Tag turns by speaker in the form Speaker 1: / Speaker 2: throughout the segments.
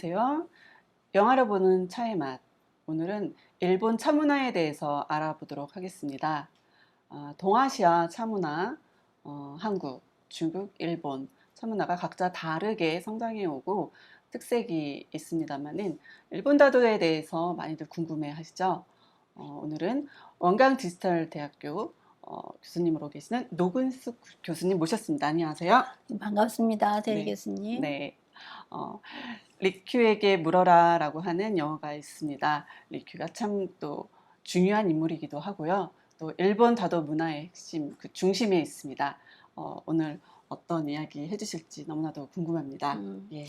Speaker 1: 안녕하세요. 영화를 보는 차의 맛. 오늘은 일본 차문화에 대해서 알아보도록 하겠습니다. 동아시아 차문화, 한국, 중국, 일본 차문화가 각자 다르게 성장해 오고 특색이 있습니다만은 일본 다도에 대해서 많이들 궁금해 하시죠? 오늘은 원광 디지털대학교 교수님으로 계시는 노근숙 교수님 모셨습니다. 안녕하세요.
Speaker 2: 반갑습니다, 대리
Speaker 1: 네,
Speaker 2: 교수님.
Speaker 1: 네. 어, 리큐에게 물어라라고 하는 영화가 있습니다. 리큐가 참 또 중요한 인물이기도 하고요. 또 일본 다도 문화의 핵심, 그 중심에 있습니다. 오늘 어떤 이야기 해주실지 너무나도 궁금합니다. 예,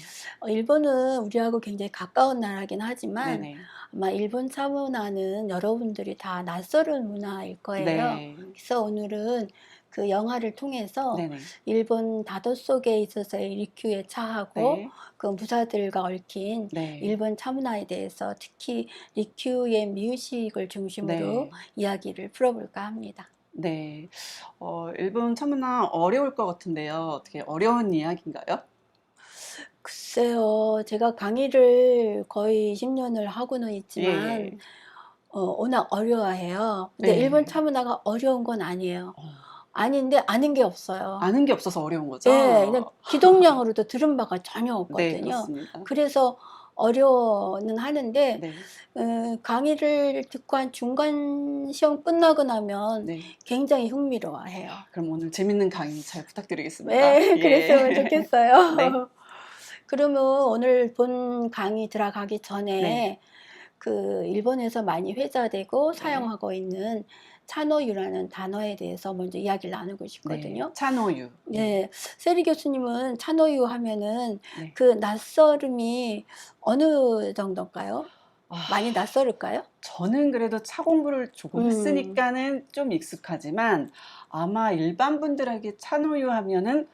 Speaker 2: 일본은 우리하고 굉장히 가까운 나라긴 하지만
Speaker 1: 네네,
Speaker 2: 아마 일본 차문화는 여러분들이 다 낯설은 문화일 거예요.
Speaker 1: 네,
Speaker 2: 그래서 오늘은 그 영화를 통해서
Speaker 1: 네네,
Speaker 2: 일본 다도 속에 있어서의 리큐의 차하고
Speaker 1: 네,
Speaker 2: 그 무사들과 얽힌
Speaker 1: 네,
Speaker 2: 일본 차문화에 대해서 특히 리큐의 뮤직을 중심으로
Speaker 1: 네,
Speaker 2: 이야기를 풀어볼까 합니다.
Speaker 1: 네. 일본 차문화 어려울 것 같은데요. 어떻게 어려운 이야기인가요?
Speaker 2: 글쎄요, 제가 강의를 거의 20년을 하고는
Speaker 1: 예,
Speaker 2: 있지만,
Speaker 1: 예.
Speaker 2: 워낙 어려워해요. 근데 일본
Speaker 1: 네.
Speaker 2: 차문화가 어려운 건 아니에요.
Speaker 1: 어,
Speaker 2: 아닌데 아는 게 없어요.
Speaker 1: 아는 게 없어서 어려운
Speaker 2: 예, 그냥
Speaker 1: 거죠?
Speaker 2: 기동량으로도 들은 바가 전혀
Speaker 1: 네,
Speaker 2: 없거든요.
Speaker 1: 그렇습니다.
Speaker 2: 그래서 어려워는 하는데,
Speaker 1: 네,
Speaker 2: 강의를 듣고 한 중간 시험 끝나고 나면
Speaker 1: 네.
Speaker 2: 굉장히 흥미로워해요.
Speaker 1: 그럼 오늘 재밌는 강의 잘 부탁드리겠습니다.
Speaker 2: 네, 그랬으면
Speaker 1: 예. 네,
Speaker 2: 좋겠어요. 그러면 오늘 본 강의 들어가기
Speaker 1: 네,
Speaker 2: 전에 그 일본에서 많이 회자되고
Speaker 1: 네,
Speaker 2: 사용하고 있는 차노유라는 단어에 대해서 먼저 이야기를 나누고
Speaker 1: 네.
Speaker 2: 싶거든요.
Speaker 1: 찬호유. 예,
Speaker 2: 네, 세리 교수님은 차노유 하면은
Speaker 1: 네.
Speaker 2: 그 낯설음이 어느 정도일까요?
Speaker 1: 아,
Speaker 2: 많이 낯설을까요?
Speaker 1: 저는 그래도 차 공부를 조금
Speaker 2: 음,
Speaker 1: 했으니까는 좀 익숙하지만 아마 일반 분들에게 찬호유 하면은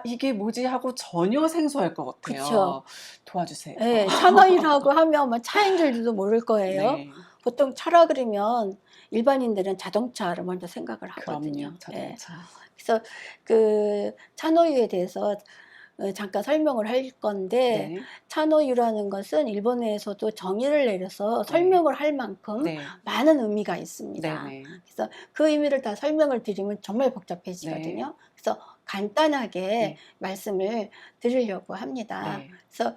Speaker 1: 이게 뭐지 하고 전혀 생소할 것
Speaker 2: 그쵸.
Speaker 1: 같아요. 도와주세요.
Speaker 2: 예, 차노유라고 하면 뭐 차인 줄도 모를 거예요.
Speaker 1: 네,
Speaker 2: 보통 차라 그러면 일반인들은 자동차를 먼저 생각을 하거든요.
Speaker 1: 그럼요.
Speaker 2: 예.
Speaker 1: 자동차.
Speaker 2: 그래서 그 차노유에 대해서 잠깐 설명을 할 건데,
Speaker 1: 네,
Speaker 2: 차노유라는 것은 일본에서도 정의를 내려서
Speaker 1: 네,
Speaker 2: 설명을 할 만큼
Speaker 1: 네,
Speaker 2: 많은 의미가
Speaker 1: 네,
Speaker 2: 있습니다.
Speaker 1: 네,
Speaker 2: 그래서 그 의미를 다 설명을 드리면 정말
Speaker 1: 네,
Speaker 2: 복잡해지거든요. 그래서 간단하게
Speaker 1: 네,
Speaker 2: 말씀을 드리려고 합니다.
Speaker 1: 네.
Speaker 2: 그래서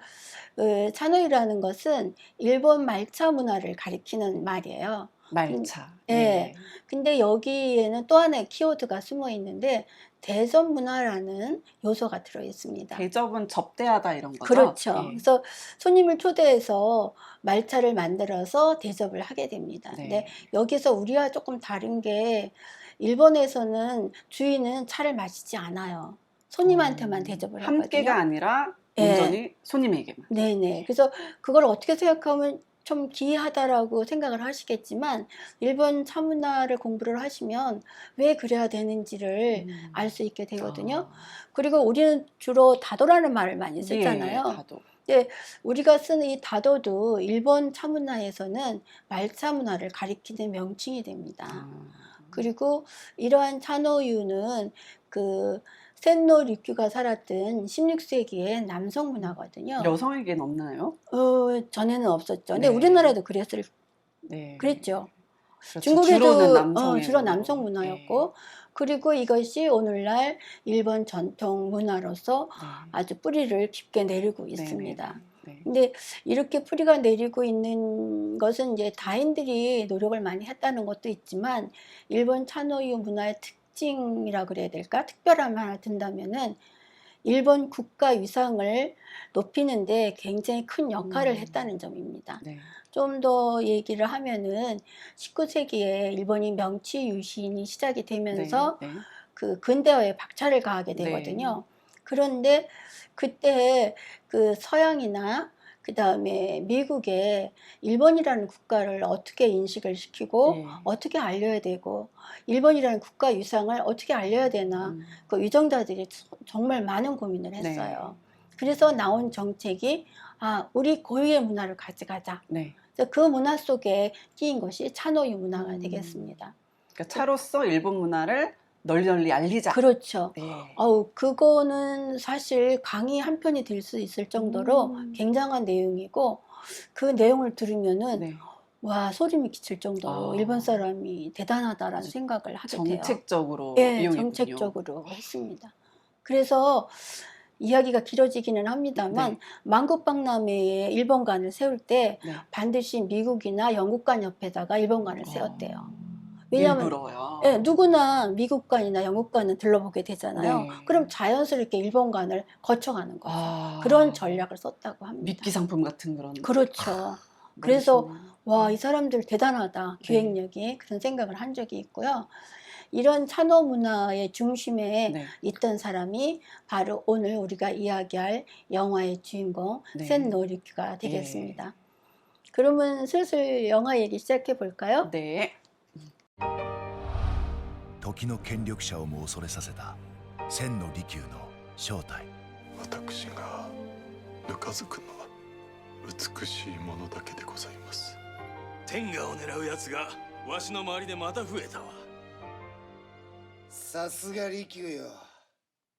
Speaker 2: 차노유라는 것은 일본 말차 문화를 가리키는 말이에요.
Speaker 1: 말차.
Speaker 2: 예.
Speaker 1: 네.
Speaker 2: 근데 여기에는 또 하나의 키워드가 숨어 있는데 대접 문화라는 요소가 들어 있습니다.
Speaker 1: 대접은 접대하다 이런 거죠?
Speaker 2: 그렇죠.
Speaker 1: 예.
Speaker 2: 그래서 손님을 초대해서 말차를 만들어서 대접을 하게 됩니다. 근데
Speaker 1: 네.
Speaker 2: 여기서 우리와 조금 다른 게 일본에서는 주인은 차를 마시지 않아요. 손님한테만 대접을
Speaker 1: 함께가
Speaker 2: 하거든요.
Speaker 1: 아니라
Speaker 2: 예.
Speaker 1: 온전히 손님에게만.
Speaker 2: 네네. 그래서 그걸 어떻게 생각하면 좀 기이하다라고 생각을 하시겠지만 일본 차 문화를 공부를 하시면 왜 그래야 되는지를 알
Speaker 1: 음.
Speaker 2: 수 있게 되거든요.
Speaker 1: 아.
Speaker 2: 그리고 우리는 주로 다도라는 말을 많이
Speaker 1: 네,
Speaker 2: 쓰잖아요.
Speaker 1: 다도.
Speaker 2: 근데 우리가 쓰는 이 다도도 일본 차 문화에서는 말차 문화를 가리키는 명칭이 됩니다.
Speaker 1: 아.
Speaker 2: 그리고 이러한 차노유는 그 센노 리큐가 살았던 16세기의 남성 문화거든요.
Speaker 1: 여성에겐 없나요?
Speaker 2: 전에는 없었죠. 근데
Speaker 1: 네.
Speaker 2: 우리나라도
Speaker 1: 네.
Speaker 2: 그랬죠.
Speaker 1: 그렇죠. 주로는
Speaker 2: 중국에도
Speaker 1: 남성의
Speaker 2: 주로
Speaker 1: 문화로.
Speaker 2: 남성
Speaker 1: 예.
Speaker 2: 문화였고, 그리고 이것이 오늘날 일본 전통 문화로서
Speaker 1: 네.
Speaker 2: 아주 뿌리를 깊게 내리고
Speaker 1: 네네네.
Speaker 2: 있습니다.
Speaker 1: 네.
Speaker 2: 근데 이렇게 뿌리가 내리고 있는 것은 이제 다인들이 노력을 많이 했다는 것도 있지만, 일본 차노유 문화의 특징이라 그래야 될까? 특별함 하나 든다면은 일본 국가 위상을 높이는데 굉장히 큰 역할을
Speaker 1: 음.
Speaker 2: 했다는 점입니다.
Speaker 1: 네.
Speaker 2: 좀 더 얘기를 하면은 19세기에 일본이 명치 유신이 시작이
Speaker 1: 네.
Speaker 2: 되면서
Speaker 1: 네.
Speaker 2: 그 근대화에 박차를 가하게
Speaker 1: 네.
Speaker 2: 되거든요. 그런데 그때 그 서양이나 그 다음에 미국에 일본이라는 국가를 어떻게 인식을 시키고
Speaker 1: 예.
Speaker 2: 어떻게 알려야 되고 일본이라는 국가 위상을 어떻게 알려야 되나,
Speaker 1: 음.
Speaker 2: 그 위정자들이 정말 많은 고민을
Speaker 1: 네.
Speaker 2: 했어요. 그래서 나온 정책이 우리 고유의 문화를 가져가자.
Speaker 1: 네.
Speaker 2: 그래서 그 문화 속에 끼인 것이 차노유 문화가
Speaker 1: 음.
Speaker 2: 되겠습니다.
Speaker 1: 그러니까 차로서 일본 문화를 널리 알리자.
Speaker 2: 그렇죠.
Speaker 1: 네.
Speaker 2: 그거는 사실 강의 한 편이 될 수 있을 정도로 굉장한 내용이고, 그 내용을 들으면은
Speaker 1: 네.
Speaker 2: 와, 소름이 끼칠 정도로
Speaker 1: 아.
Speaker 2: 일본 사람이 대단하다라는
Speaker 1: 아주
Speaker 2: 생각을 하게 돼요.
Speaker 1: 정책적으로
Speaker 2: 예,
Speaker 1: 이용했군요.
Speaker 2: 정책적으로 했습니다. 그래서 이야기가 길어지기는 합니다만
Speaker 1: 네.
Speaker 2: 만국박람회에 일본관을 세울 때
Speaker 1: 네.
Speaker 2: 반드시 미국이나 영국관 옆에다가 일본관을 세웠대요.
Speaker 1: 어,
Speaker 2: 왜냐하면
Speaker 1: 일부러요.
Speaker 2: 예, 누구나 미국관이나 영국관은 들러보게 되잖아요.
Speaker 1: 네.
Speaker 2: 그럼 자연스럽게 일본관을 거쳐가는 거죠.
Speaker 1: 아.
Speaker 2: 그런 전략을 썼다고 합니다.
Speaker 1: 미끼 상품 같은 그런.
Speaker 2: 그렇죠. 그래서
Speaker 1: 멋있네요.
Speaker 2: 와, 이 사람들 대단하다,
Speaker 1: 네.
Speaker 2: 기획력이, 그런 생각을 한 적이 있고요. 이런 찬호 문화의 중심에
Speaker 1: 네.
Speaker 2: 있던 사람이 바로 오늘 우리가 iyagi할 영화의 주인공
Speaker 1: 네.
Speaker 2: 센 노리큐가 되겠습니다. 그러면 슬슬 영화 얘기 시작해 볼까요?
Speaker 1: 네.
Speaker 3: 時の権力者をも恐れさせた千の利休の正体。
Speaker 4: 私がぬかづくのは美しいものだけでございます。
Speaker 5: 天下を狙う奴がわしの周りでまた増えたわ。
Speaker 6: さすが利休よ。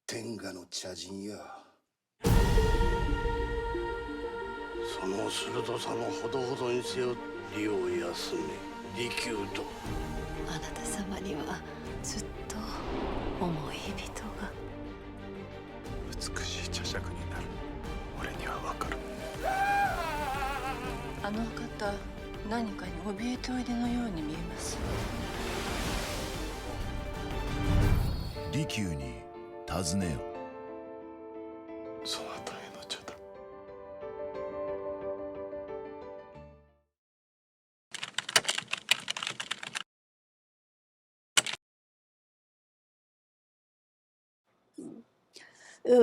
Speaker 6: 天下の茶人よ。
Speaker 7: その鋭さもほどほどにせよ、利を休め利休と。
Speaker 8: あなた様にはずっと思い人が。
Speaker 4: 美しい茶杓になる。俺にはわかる。
Speaker 8: あの方、何かに怯えておいでのように見えます。
Speaker 3: 利休に尋ねよ。
Speaker 4: そなたへの茶だ。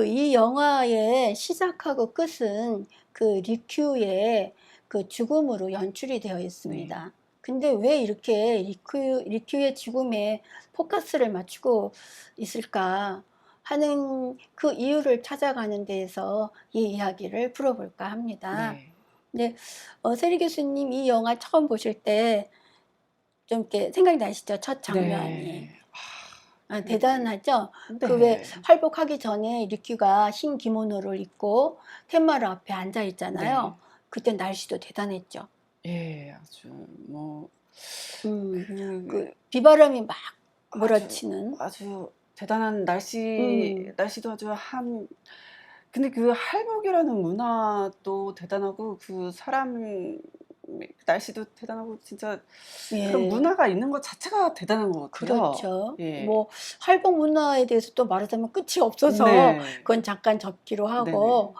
Speaker 2: 이 영화의 시작하고 끝은 그 리큐의 그 죽음으로 연출이 되어 있습니다. 근데 왜 이렇게 리큐의 죽음에 포커스를 맞추고 있을까 하는 그 이유를 찾아가는 데에서 이 이야기를 풀어볼까 합니다.
Speaker 1: 네.
Speaker 2: 근데 세리 교수님 이 영화 처음 보실 때 좀 이렇게 생각이 나시죠? 첫 장면이.
Speaker 1: 네.
Speaker 2: 대단하죠?
Speaker 1: 네.
Speaker 2: 그 왜 활복하기 전에 리큐가 흰 기모노를 입고 텐마루 앞에 앉아 있잖아요.
Speaker 1: 네.
Speaker 2: 그때 날씨도 대단했죠.
Speaker 1: 예, 아주 뭐
Speaker 2: 그 비바람이 막 몰아치는.
Speaker 1: 아주 대단한 날씨도 아주 근데 그 할복이라는 문화도 대단하고 그 사람 날씨도 대단하고 진짜
Speaker 2: 예.
Speaker 1: 그런 문화가 있는 것 자체가 대단한 것 같아요.
Speaker 2: 그렇죠.
Speaker 1: 예.
Speaker 2: 뭐 할복 문화에 대해서 또 말하자면 끝이 없어서
Speaker 1: 네.
Speaker 2: 그건 잠깐 접기로 하고,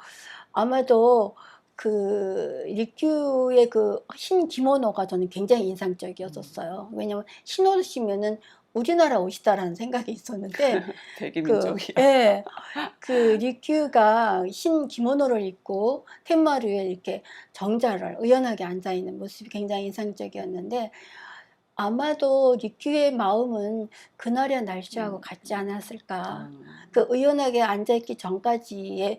Speaker 2: 아마도 그 리큐의 그 흰 기모노가 저는 굉장히 인상적이었었어요. 왜냐면 흰 옷이면은 우리나라 옷이다라는 생각이 있었는데
Speaker 1: 되게 민족이야.
Speaker 2: 예, 그 리큐가 흰 기모노를 입고 텐마루에 이렇게 정자를 의연하게 앉아 있는 모습이 굉장히 인상적이었는데, 아마도 리큐의 마음은 그날의 날씨하고 같지 않았을까. 그 의연하게 앉아 있기 전까지의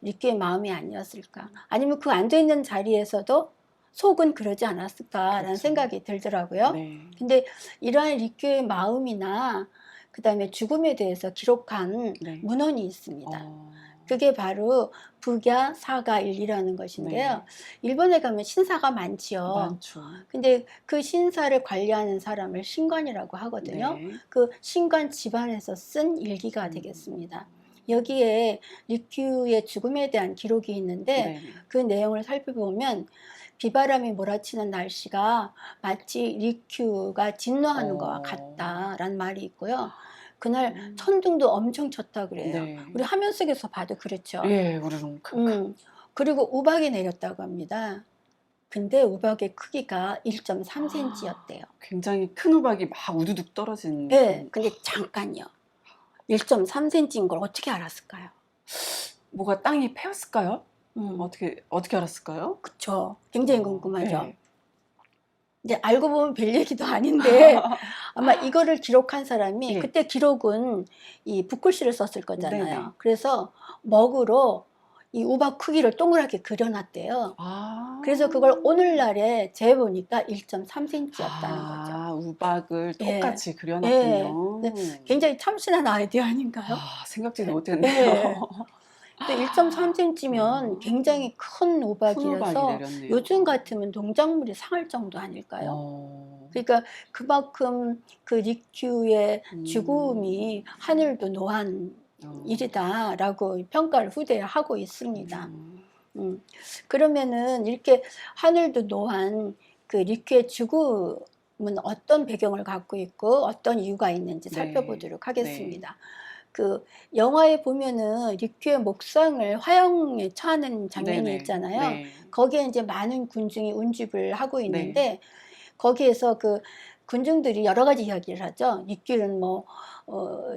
Speaker 2: 리큐의 마음이 아니었을까. 아니면 그 앉아 있는 자리에서도 속은 그러지 않았을까라는
Speaker 1: 그렇죠.
Speaker 2: 생각이 들더라고요.
Speaker 1: 네.
Speaker 2: 근데 이러한 리큐의 마음이나 그 다음에 죽음에 대해서 기록한
Speaker 1: 네.
Speaker 2: 문헌이 있습니다.
Speaker 1: 어,
Speaker 2: 그게 바로 북야 사가 일이라는 것인데요. 일본에 가면 신사가 많지요.
Speaker 1: 많죠.
Speaker 2: 근데 그 신사를 관리하는 사람을 신관이라고 하거든요.
Speaker 1: 네.
Speaker 2: 그 신관 집안에서 쓴 일기가 되겠습니다. 여기에 리큐의 죽음에 대한 기록이 있는데
Speaker 1: 네.
Speaker 2: 그 내용을 살펴보면 비바람이 몰아치는 날씨가 마치 리큐가 진노하는 것과 같다라는 말이 있고요. 그날 천둥도 엄청 쳤다 그래요.
Speaker 1: 네.
Speaker 2: 우리 화면 속에서 봐도 그렇죠.
Speaker 1: 예, 우르릉.
Speaker 2: 그리고 우박이 내렸다고 합니다. 근데 우박의 크기가 1.3cm였대요.
Speaker 1: 굉장히 큰 우박이 막 우두둑 떨어진.
Speaker 2: 네, 근데 잠깐요. 1.3cm인 걸 어떻게 알았을까요?
Speaker 1: 뭐가 땅이 패였을까요?
Speaker 2: 음,
Speaker 1: 어떻게 알았을까요?
Speaker 2: 그쵸. 굉장히 궁금하죠.
Speaker 1: 네.
Speaker 2: 이제 알고 보면 별 얘기도 아닌데 아마 이거를 기록한 사람이
Speaker 1: 예.
Speaker 2: 그때 기록은 이 붓글씨를 썼을 거잖아요.
Speaker 1: 네네.
Speaker 2: 그래서 먹으로 이 우박 크기를 동그랗게 그려놨대요.
Speaker 1: 아.
Speaker 2: 그래서 그걸 오늘날에 재보니까 1.3cm였다는 거죠.
Speaker 1: 우박을
Speaker 2: 예.
Speaker 1: 똑같이 그려놨군요.
Speaker 2: 네. 굉장히 참신한 아이디어 아닌가요?
Speaker 1: 아, 생각지도 못했네요.
Speaker 2: 네. 또 1.3cm면 굉장히 큰
Speaker 1: 큰
Speaker 2: 우박이라서
Speaker 1: 우박이 내렸네요.
Speaker 2: 요즘 같으면 농작물이 상할 정도 아닐까요? 그러니까 그만큼 그 리큐의 죽음이 하늘도 노한 일이다라고 평가를 후대에 하고 있습니다. 그러면은 이렇게 하늘도 노한 그 리큐의 죽음은 어떤 배경을 갖고 있고 어떤 이유가 있는지 살펴보도록 하겠습니다. 그 영화에 보면은 리큐의 목상을 화형에 처하는 장면이
Speaker 1: 네네.
Speaker 2: 있잖아요.
Speaker 1: 네.
Speaker 2: 거기에 이제 많은 군중이 운집을 하고 있는데 거기에서 그 군중들이 여러 가지 이야기를 하죠. 리큐는 뭐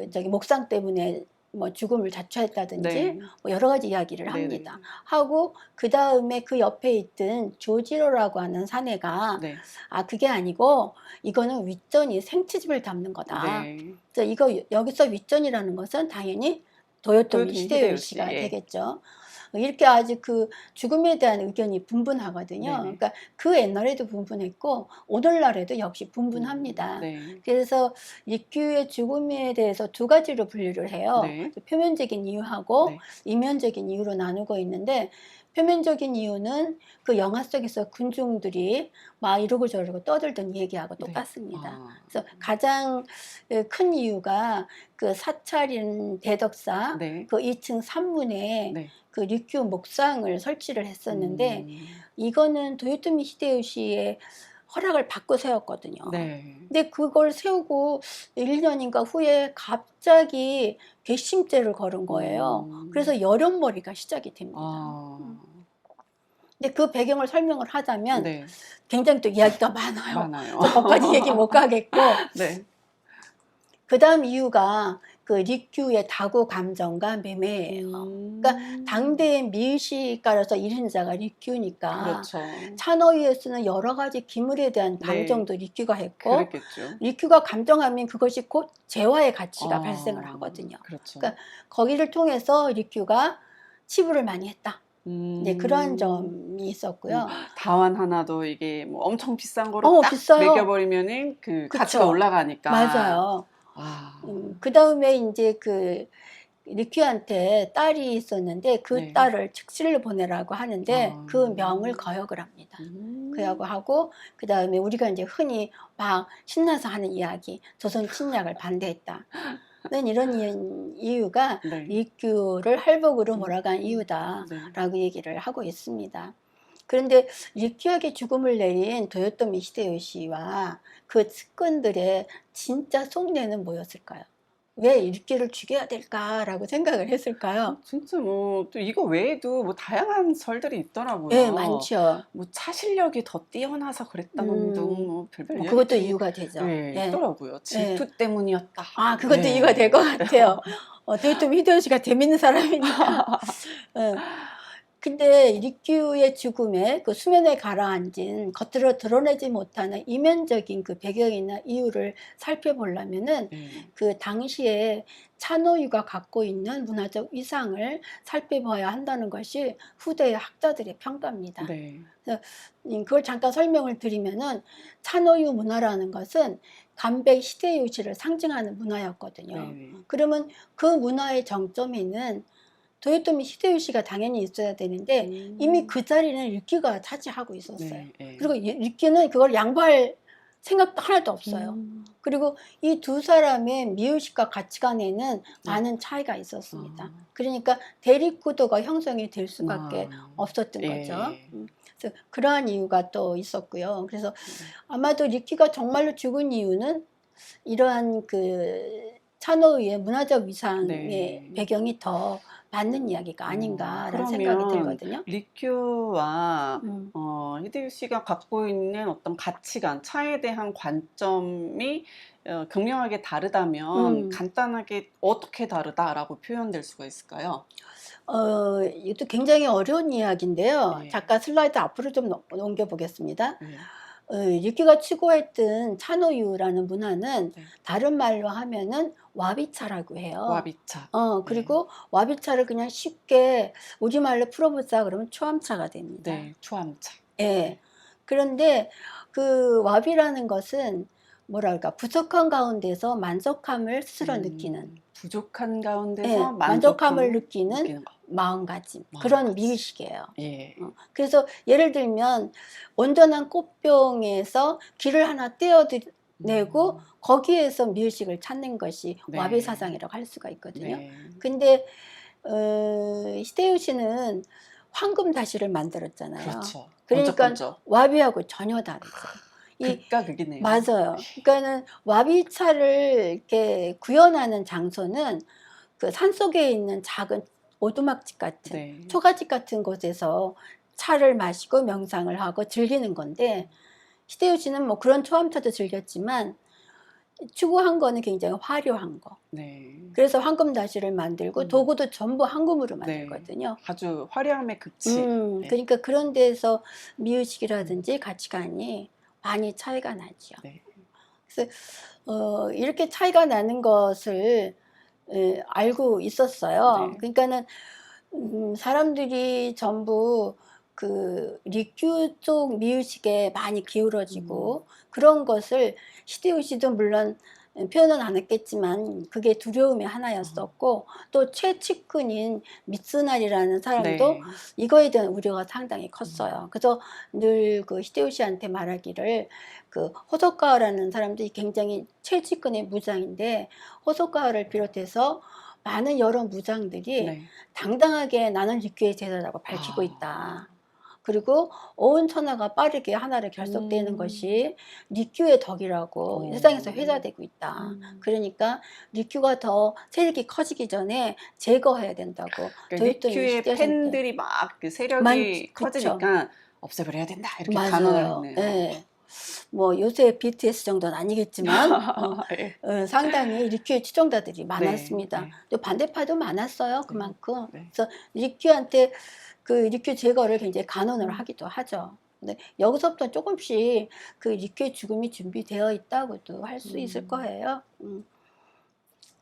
Speaker 2: 저기 목상 때문에 뭐 죽음을 자초했다든지
Speaker 1: 네.
Speaker 2: 뭐 여러 가지 이야기를
Speaker 1: 네네.
Speaker 2: 합니다. 하고 그 다음에 그 옆에 있던 조지로라고 하는 사내가
Speaker 1: 네.
Speaker 2: 아 그게 아니고 이거는 윗전이 생채집을 담는 거다.
Speaker 1: 네.
Speaker 2: 그래서 이거 여기서 윗전이라는 것은 당연히 도요토미
Speaker 1: 도요토미
Speaker 2: 히데요시가
Speaker 1: 히데요시, 예.
Speaker 2: 되겠죠. 이렇게 아주 그 죽음에 대한 의견이 분분하거든요.
Speaker 1: 네네.
Speaker 2: 그러니까 그 옛날에도 분분했고 오늘날에도 역시 분분합니다.
Speaker 1: 네.
Speaker 2: 그래서 리큐의 죽음에 대해서 두 가지로 분류를 해요.
Speaker 1: 네.
Speaker 2: 표면적인 이유하고
Speaker 1: 네.
Speaker 2: 이면적인 이유로 나누고 있는데 표면적인 이유는 그 영화 속에서 군중들이 막 이러고 저러고 떠들던 얘기하고
Speaker 1: 네.
Speaker 2: 똑같습니다.
Speaker 1: 아.
Speaker 2: 그래서 가장 큰 이유가 그 사찰인 대덕사
Speaker 1: 네.
Speaker 2: 그 2층 3문에
Speaker 1: 네.
Speaker 2: 그 리큐 목상을 설치를 했었는데 이거는 도요토미 히데요시의 허락을 받고 세웠거든요.
Speaker 1: 네.
Speaker 2: 근데 그걸 세우고 1년인가 후에 갑자기 괘씸죄를 걸은 거예요. 그래서 여론몰이가 시작이 됩니다. 근데 그 배경을 설명을 하자면
Speaker 1: 네.
Speaker 2: 굉장히 또 이야기가 많아요.
Speaker 1: 많아요.
Speaker 2: 거기까지 얘기 못 가겠고
Speaker 1: 네.
Speaker 2: 그 다음 이유가 그 리큐의 다구 감정과 매매예요. 그러니까 당대의 미의식가로서 1인자가 리큐니까
Speaker 1: 그렇죠.
Speaker 2: 찬어위에서는 여러 가지 기물에 대한
Speaker 1: 네.
Speaker 2: 방정도 리큐가 했고
Speaker 1: 그랬겠죠.
Speaker 2: 리큐가 감정하면 그것이 곧 재화의 가치가 발생을 하거든요.
Speaker 1: 그렇죠.
Speaker 2: 그러니까 거기를 통해서 리큐가 치부를 많이 했다. 네, 그러한 점이 있었고요.
Speaker 1: 다완 하나도 이게 뭐 엄청 비싼 거로 딱
Speaker 2: 비싸요.
Speaker 1: 매겨버리면은 그
Speaker 2: 그쵸.
Speaker 1: 가치가 올라가니까.
Speaker 2: 맞아요. 그 다음에 이제 그 리큐한테 딸이 있었는데 그
Speaker 1: 네.
Speaker 2: 딸을 측실로 보내라고 하는데 그 명을 거역을 합니다. 그하고 하고 그 다음에 우리가 이제 흔히 막 신나서 하는 이야기 조선 침략을 반대했다. 이런 이유가
Speaker 1: 네.
Speaker 2: 리큐를 할복으로 몰아간 이유다라고
Speaker 1: 네.
Speaker 2: 얘기를 하고 있습니다. 그런데 리큐에게 죽음을 내린 도요토미 히데요시와 그 측근들의 진짜 속내는 뭐였을까요? 왜 리큐를 죽여야 될까라고 생각을 했을까요?
Speaker 1: 진짜 뭐 또 이거 외에도 뭐 다양한 설들이 있더라고요.
Speaker 2: 네, 많죠.
Speaker 1: 뭐 차 실력이 더 뛰어나서 그랬다는 등 뭐 별별
Speaker 2: 그것도
Speaker 1: 이야기들이
Speaker 2: 이유가 되죠.
Speaker 1: 네,
Speaker 2: 네.
Speaker 1: 있더라고요. 질투 때문이었다.
Speaker 2: 아, 그것도
Speaker 1: 네.
Speaker 2: 이유가 될 것 같아요. 도요토미 히데요시가 재밌는 사람이니까. 근데 리큐의 죽음에 그 수면에 가라앉은 겉으로 드러내지 못하는 이면적인 그 배경이나 이유를 살펴보려면은 그 당시에 찬호유가 갖고 있는 문화적 위상을 살펴봐야 한다는 것이 후대의 학자들의 평가입니다.
Speaker 1: 네.
Speaker 2: 그래서 그걸 잠깐 설명을 드리면은 찬호유 문화라는 것은 간백 히데요시를 상징하는 문화였거든요.
Speaker 1: 네.
Speaker 2: 그러면 그 문화의 정점에는 도요토미 히데요시가 당연히 있어야 되는데 이미 그 자리는 리큐가 차지하고 있었어요.
Speaker 1: 네.
Speaker 2: 그리고 리큐는 그걸 양보할 생각도 하나도 없어요. 그리고 이 두 사람의 미의식과 가치관에는 많은 차이가 있었습니다. 그러니까 대립구도가 형성이 될 수밖에 없었던 거죠. 그래서 그러한 이유가 또 있었고요. 그래서 아마도 리큐가 정말로 죽은 이유는 이러한 그 찬호의 문화적 위상의 배경이 더 맞는 이야기가 아닌가라는 생각이 들거든요.
Speaker 1: 리큐와 히데요시가 갖고 있는 어떤 가치관, 차에 대한 관점이 극명하게 다르다면 간단하게 어떻게 다르다라고 표현될 수가 있을까요?
Speaker 2: 이것도 굉장히 어려운 이야기인데요.
Speaker 1: 네.
Speaker 2: 잠깐 슬라이드 앞으로 좀 넘겨보겠습니다. 리큐가 추구했던 찬호유라는 문화는 다른 말로 하면은 와비차라고 해요.
Speaker 1: 와비차.
Speaker 2: 그리고 와비차를 그냥 쉽게 우리말로 풀어보자 그러면 초암차가 됩니다.
Speaker 1: 네, 초암차.
Speaker 2: 예. 그런데 그 와비라는 것은 뭐랄까 부족한 가운데서 만족함을 스스로 느끼는
Speaker 1: 부족한 가운데서
Speaker 2: 예, 만족함을 느끼는
Speaker 1: 거.
Speaker 2: 마음가짐 그런
Speaker 1: 마음가짐.
Speaker 2: 미의식이에요.
Speaker 1: 예.
Speaker 2: 그래서 예를 들면 온전한 꽃병에서 귀를 하나 떼어내고 거기에서 미의식을 찾는 것이
Speaker 1: 네.
Speaker 2: 와비사상이라고 할 수가 있거든요.
Speaker 1: 네.
Speaker 2: 근데 히데요시는 황금 다시를 만들었잖아요.
Speaker 1: 그렇죠.
Speaker 2: 그러니까
Speaker 1: 번쩍번쩍.
Speaker 2: 와비하고 전혀 다르죠.
Speaker 1: 극과 극이네요.
Speaker 2: 맞아요. 그러니까는 와비차를 이렇게 구현하는 장소는 그 산속에 있는 작은 오두막집 같은
Speaker 1: 네.
Speaker 2: 초가집 같은 곳에서 차를 마시고 명상을 하고 즐기는 건데 히데요시는 뭐 그런 초암차도 즐겼지만 추구한 거는 굉장히 화려한 거.
Speaker 1: 네.
Speaker 2: 그래서 황금 다시를 만들고 도구도 전부 황금으로
Speaker 1: 네.
Speaker 2: 만들거든요.
Speaker 1: 아주 화려함의 극치. 네.
Speaker 2: 그러니까 그런 데서 미의식이라든지 가치관이 많이 차이가 나죠.
Speaker 1: 네.
Speaker 2: 그래서 이렇게 차이가 나는 것을 알고 있었어요.
Speaker 1: 네.
Speaker 2: 그러니까는 사람들이 전부 그 리큐 쪽 미의식에 많이 기울어지고 그런 것을 히데요시도 물론 표현은 안 했겠지만 그게 두려움의 하나였었고 또 최측근인 미쓰나리라는 사람도
Speaker 1: 네.
Speaker 2: 이거에 대한 우려가 상당히 컸어요. 그래서 늘 그 히데요시한테 말하기를 그 호소카와라는 사람도 굉장히 최측근의 무장인데 호소카와를 비롯해서 많은 여러 무장들이
Speaker 1: 네.
Speaker 2: 당당하게 나는 리큐의 제자라고 밝히고 있다. 그리고 온 천하가 빠르게 하나로 결속되는 것이 리큐의 덕이라고 세상에서 회자되고 있다. 그러니까 리큐가 더 세력이 커지기 전에 제거해야 된다고.
Speaker 1: 그러니까 리큐의 팬들이 막 그 세력이 커지니까 없애버려야 된다 이렇게 단언을 했네요.
Speaker 2: 네. 뭐 요새 BTS 정도는 아니겠지만
Speaker 1: 예.
Speaker 2: 상당히 리큐의 추종자들이 많았습니다.
Speaker 1: 네.
Speaker 2: 또 반대파도 많았어요. 그만큼.
Speaker 1: 네.
Speaker 2: 그래서 리큐한테 그 리큐 제거를 굉장히 간언을 하기도 하죠. 근데 여기서부터 조금씩 그 리큐의 죽음이 준비되어 있다고도 할 수 있을 거예요.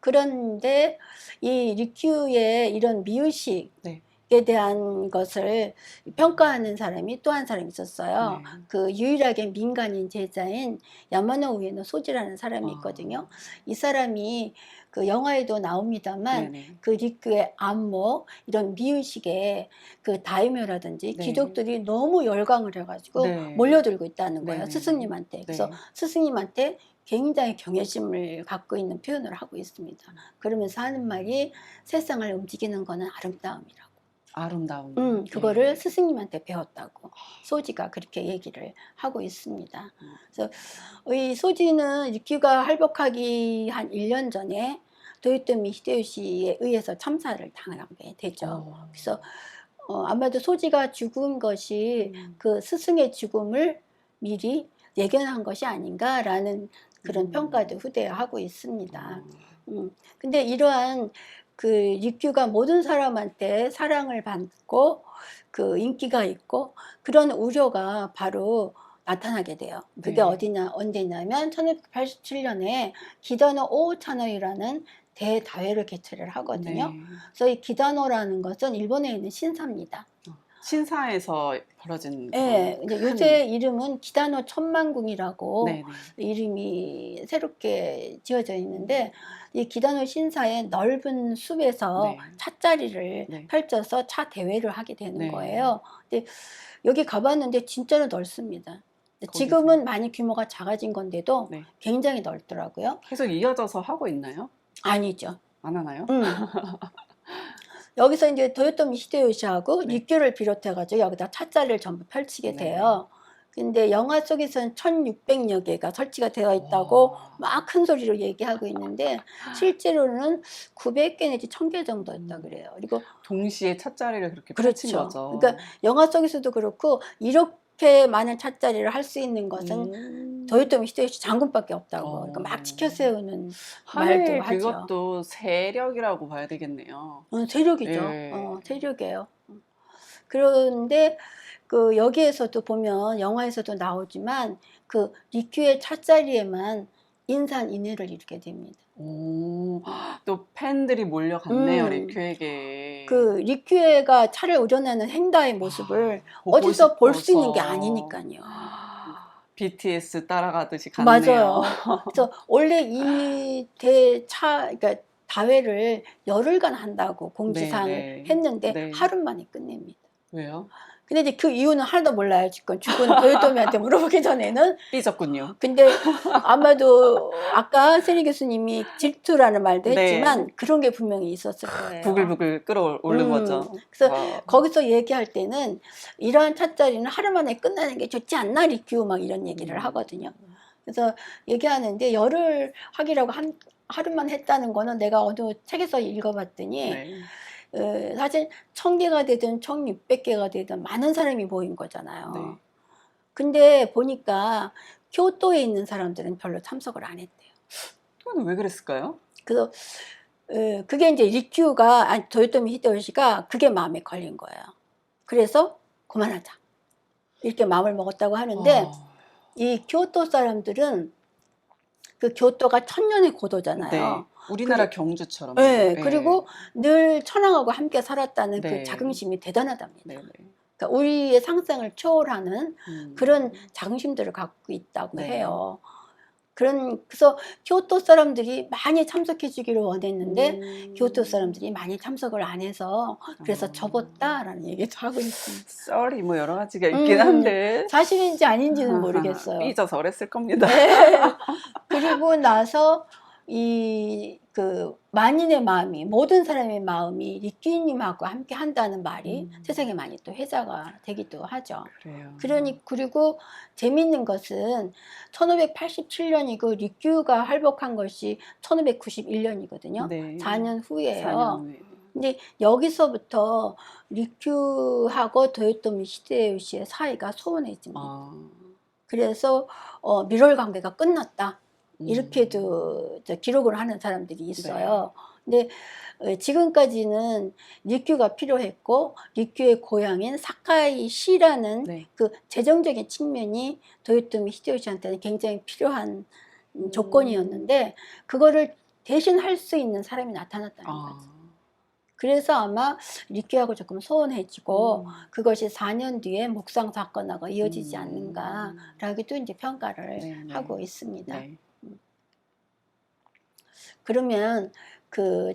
Speaker 2: 그런데 이 리큐의 이런 미의식
Speaker 1: 네.
Speaker 2: 에 대한 것을 평가하는 사람이 또 한 사람이 있었어요.
Speaker 1: 네.
Speaker 2: 그 유일하게 민간인 제자인 야마노 우에노 소지라는 사람이 있거든요. 이 사람이 그 영화에도 나옵니다만
Speaker 1: 네네.
Speaker 2: 그 리큐의 안목 이런 미의식에 그 다이묘라든지
Speaker 1: 네.
Speaker 2: 귀족들이 너무 열광을 해가지고
Speaker 1: 네.
Speaker 2: 몰려들고 있다는 거예요.
Speaker 1: 네.
Speaker 2: 스승님한테. 그래서
Speaker 1: 네.
Speaker 2: 스승님한테 굉장히 경외심을 갖고 있는 표현을 하고 있습니다. 그러면서 하는 말이 세상을 움직이는 거는 아름다움이라고.
Speaker 1: 아름다움.
Speaker 2: 그거를
Speaker 1: 네.
Speaker 2: 스승님한테 배웠다고 소지가 그렇게 얘기를 하고 있습니다. 그래서 이 소지는 리큐가 활복하기 한 1년 전에 도요토미 히데요시에 의해서 참사를 당하게 되죠. 그래서 아마도 소지가 죽은 것이 그 스승의 죽음을 미리 예견한 것이 아닌가라는 그런 평가도 후대에 하고 있습니다. 근데 이러한 그 리큐가 모든 사람한테 사랑을 받고 그 인기가 있고 그런 우려가 바로 나타나게 돼요. 그게
Speaker 1: 네.
Speaker 2: 언제냐면 1987년에 기다노 오차노이라는 대다회를 개최를 하거든요.
Speaker 1: 네.
Speaker 2: 그래서 이 기다노라는 것은 일본에 있는 신사입니다.
Speaker 1: 신사에서 벌어진.
Speaker 2: 네, 이제 요새 이름은 기다노 천만궁이라고
Speaker 1: 네네.
Speaker 2: 이름이 새롭게 지어져 있는데 이 기다노 신사의 넓은 숲에서
Speaker 1: 네.
Speaker 2: 차자리를
Speaker 1: 네.
Speaker 2: 펼쳐서 차 대회를 하게 되는
Speaker 1: 네.
Speaker 2: 거예요. 근데 여기 가봤는데 진짜로 넓습니다.
Speaker 1: 거기서.
Speaker 2: 지금은 많이 규모가 작아진 건데도
Speaker 1: 네.
Speaker 2: 굉장히 넓더라고요.
Speaker 1: 계속 이어져서 하고 있나요?
Speaker 2: 아니죠.
Speaker 1: 안 하나요?
Speaker 2: 여기서 이제 도요토미 히데요시하고
Speaker 1: 네.
Speaker 2: 리큐를 비롯해가지고 여기다 차자리를 전부 펼치게
Speaker 1: 네.
Speaker 2: 돼요. 근데 영화 속에서는 1600여 개가 설치가 되어 있다고 막 큰 소리로 얘기하고 있는데 실제로는 900개 내지 1000개 정도였다 그래요. 그리고
Speaker 1: 동시에 찻자리를 그렇게 펼친
Speaker 2: 그렇죠.
Speaker 1: 거죠.
Speaker 2: 그러니까 영화 속에서도 그렇고 이렇게 많은 차자리를 할 수 있는 것은 도요토미 히데요시 장군밖에 없다고. 그러니까 막 지켜 세우는 말도
Speaker 1: 하늘
Speaker 2: 하죠.
Speaker 1: 그것도 세력이라고 봐야 되겠네요.
Speaker 2: 세력이죠.
Speaker 1: 예.
Speaker 2: 세력이에요. 그런데 그 여기에서도 보면 영화에서도 나오지만 그 리큐의 차자리에만 인산인해를 이루게 됩니다.
Speaker 1: 또 팬들이 몰려갔네요,
Speaker 2: 음.
Speaker 1: 리큐에게.
Speaker 2: 그 리큐에가 차를 우려내는 행다의 모습을 어디서 볼 수 있는 게 아니니까요.
Speaker 1: BTS 따라가듯이 갔네요.
Speaker 2: 맞아요. 그래서 원래 이 그러니까 다회를 열흘간 한다고 공지사항을
Speaker 1: 네, 네.
Speaker 2: 했는데
Speaker 1: 네.
Speaker 2: 하루 만에 끝냅니다.
Speaker 1: 왜요?
Speaker 2: 근데 이제 그 이유는 하나도 몰라요. 지금 죽은 도요토미한테 물어보기 전에는.
Speaker 1: 삐졌군요.
Speaker 2: 근데 아마도 아까 세리 교수님이 질투라는 말도
Speaker 1: 네.
Speaker 2: 했지만 그런 게 분명히 있었을 거예요.
Speaker 1: 부글부글 끌어오른 거죠.
Speaker 2: 그래서
Speaker 1: 와.
Speaker 2: 거기서 얘기할 때는 이러한 찻자리는 하루 만에 끝나는 게 좋지 않나 리큐 막 이런 얘기를 하거든요. 그래서 얘기하는데 열흘 하기라고 하루만 했다는 거는 내가 어느 책에서 읽어봤더니
Speaker 1: 네.
Speaker 2: 사실 1000개가 되든 1600개가 되든 많은 사람이 모인 거잖아요.
Speaker 1: 네.
Speaker 2: 근데 보니까 교토에 있는 사람들은 별로 참석을 안 했대요.
Speaker 1: 그건 왜 그랬을까요?
Speaker 2: 그래서 그게 이제 리큐가 아니 도요토미 히데요시가 그게 마음에 걸린 거예요. 그래서 그만하자 이렇게 마음을 먹었다고 하는데 이 교토 사람들은 그 교토가 천년의 고도잖아요.
Speaker 1: 네. 우리나라 경주처럼.
Speaker 2: 네, 그리고 늘 천황하고 함께 살았다는
Speaker 1: 네.
Speaker 2: 그 자긍심이 대단하답니다.
Speaker 1: 네, 네.
Speaker 2: 그러니까 우리의 상상을 초월하는 그런
Speaker 1: 음.
Speaker 2: 자긍심들을 갖고 있다고
Speaker 1: 네.
Speaker 2: 해요. 그래서 교토 사람들이 많이 참석해 주기를 원했는데 교토 사람들이 많이 참석을 안 해서 그래서 접었다라는 얘기도 하고 있습니다.
Speaker 1: 썰이 뭐 여러 가지가 있긴 한데
Speaker 2: 사실인지 아닌지는 모르겠어요.
Speaker 1: 삐져서 그랬을 겁니다.
Speaker 2: 네. 그리고 나서 그 만인의 마음이 모든 사람의 마음이 리큐님하고 함께 한다는 말이 세상에 많이 또 회자가 되기도 하죠.
Speaker 1: 그래요.
Speaker 2: 그리고 재밌는 것은 1587년이고 리큐가 활복한 것이 1591년이거든요.
Speaker 1: 네.
Speaker 2: 4년 후예요.
Speaker 1: 4년 후에.
Speaker 2: 근데 여기서부터 리큐하고 도요토미 히데요시의 사이가 소원해집니다. 그래서 밀월 관계가 끝났다. 이렇게도 기록을 하는 사람들이 있어요. 근데 지금까지는 리큐가 필요했고 리큐의 고향인 사카이시라는
Speaker 1: 네.
Speaker 2: 그 재정적인 측면이 도요토미 히데요시한테는 굉장히 필요한 조건이었는데 그거를 대신할 수 있는 사람이 나타났다는 거죠. 그래서 아마 리큐하고 조금 소원해지고 그것이 4년 뒤에 목상 사건하고 이어지지 않는가라고도 이제 평가를
Speaker 1: 네, 네.
Speaker 2: 하고 있습니다.
Speaker 1: 네.
Speaker 2: 그러면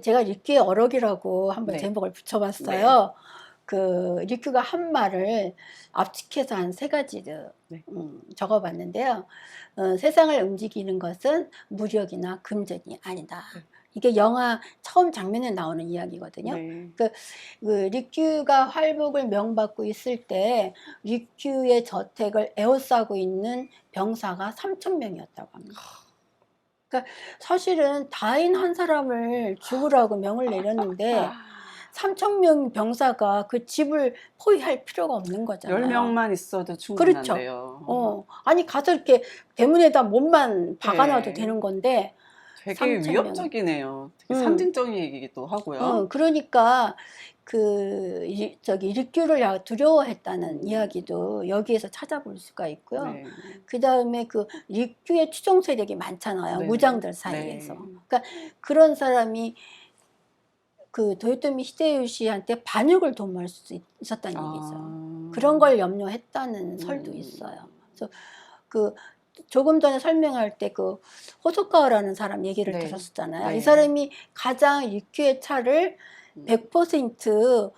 Speaker 2: 제가 리큐의 어록이라고 한번
Speaker 1: 네.
Speaker 2: 제목을 붙여봤어요. 그 리큐가 한 말을 압축해서 한 3가지를
Speaker 1: 네.
Speaker 2: 적어봤는데요. 세상을 움직이는 것은 무력이나 금전이 아니다. 이게 영화 처음 장면에 나오는 이야기거든요.
Speaker 1: 네.
Speaker 2: 그 리큐가 활복을 명받고 있을 때 리큐의 저택을 에워싸고 있는 병사가 3000명이었다고 합니다. 그러니까 사실은 다인 한 사람을 죽으라고 명을 내렸는데 3000명 병사가 그 집을 포위할 필요가 없는 거잖아요.
Speaker 1: 10명만 있어도
Speaker 2: 그렇죠.
Speaker 1: 충분한데요.
Speaker 2: 아니 가서 이렇게 대문에다 몸만 박아놔도
Speaker 1: 네.
Speaker 2: 되는 건데
Speaker 1: 되게
Speaker 2: 3000 명.
Speaker 1: 위협적이네요. 되게 상징적인 얘기기도 하고요.
Speaker 2: 그러니까 리큐를 두려워했다는 이야기도 여기에서 찾아볼 수가 있고요.
Speaker 1: 네.
Speaker 2: 그 다음에 리큐의 추종 세력이 많잖아요.
Speaker 1: 네.
Speaker 2: 무장들 사이에서.
Speaker 1: 네.
Speaker 2: 그러니까 그런 사람이 도요토미 히데요시한테 반역을 도모할 수 있었다는 얘기죠. 그런 걸 염려했다는 설도 있어요. 그래서 조금 전에 설명할 때 호소카와라는 사람 얘기를
Speaker 1: 네.
Speaker 2: 들었었잖아요.
Speaker 1: 네.
Speaker 2: 이 사람이 가장 리큐의 차를 100%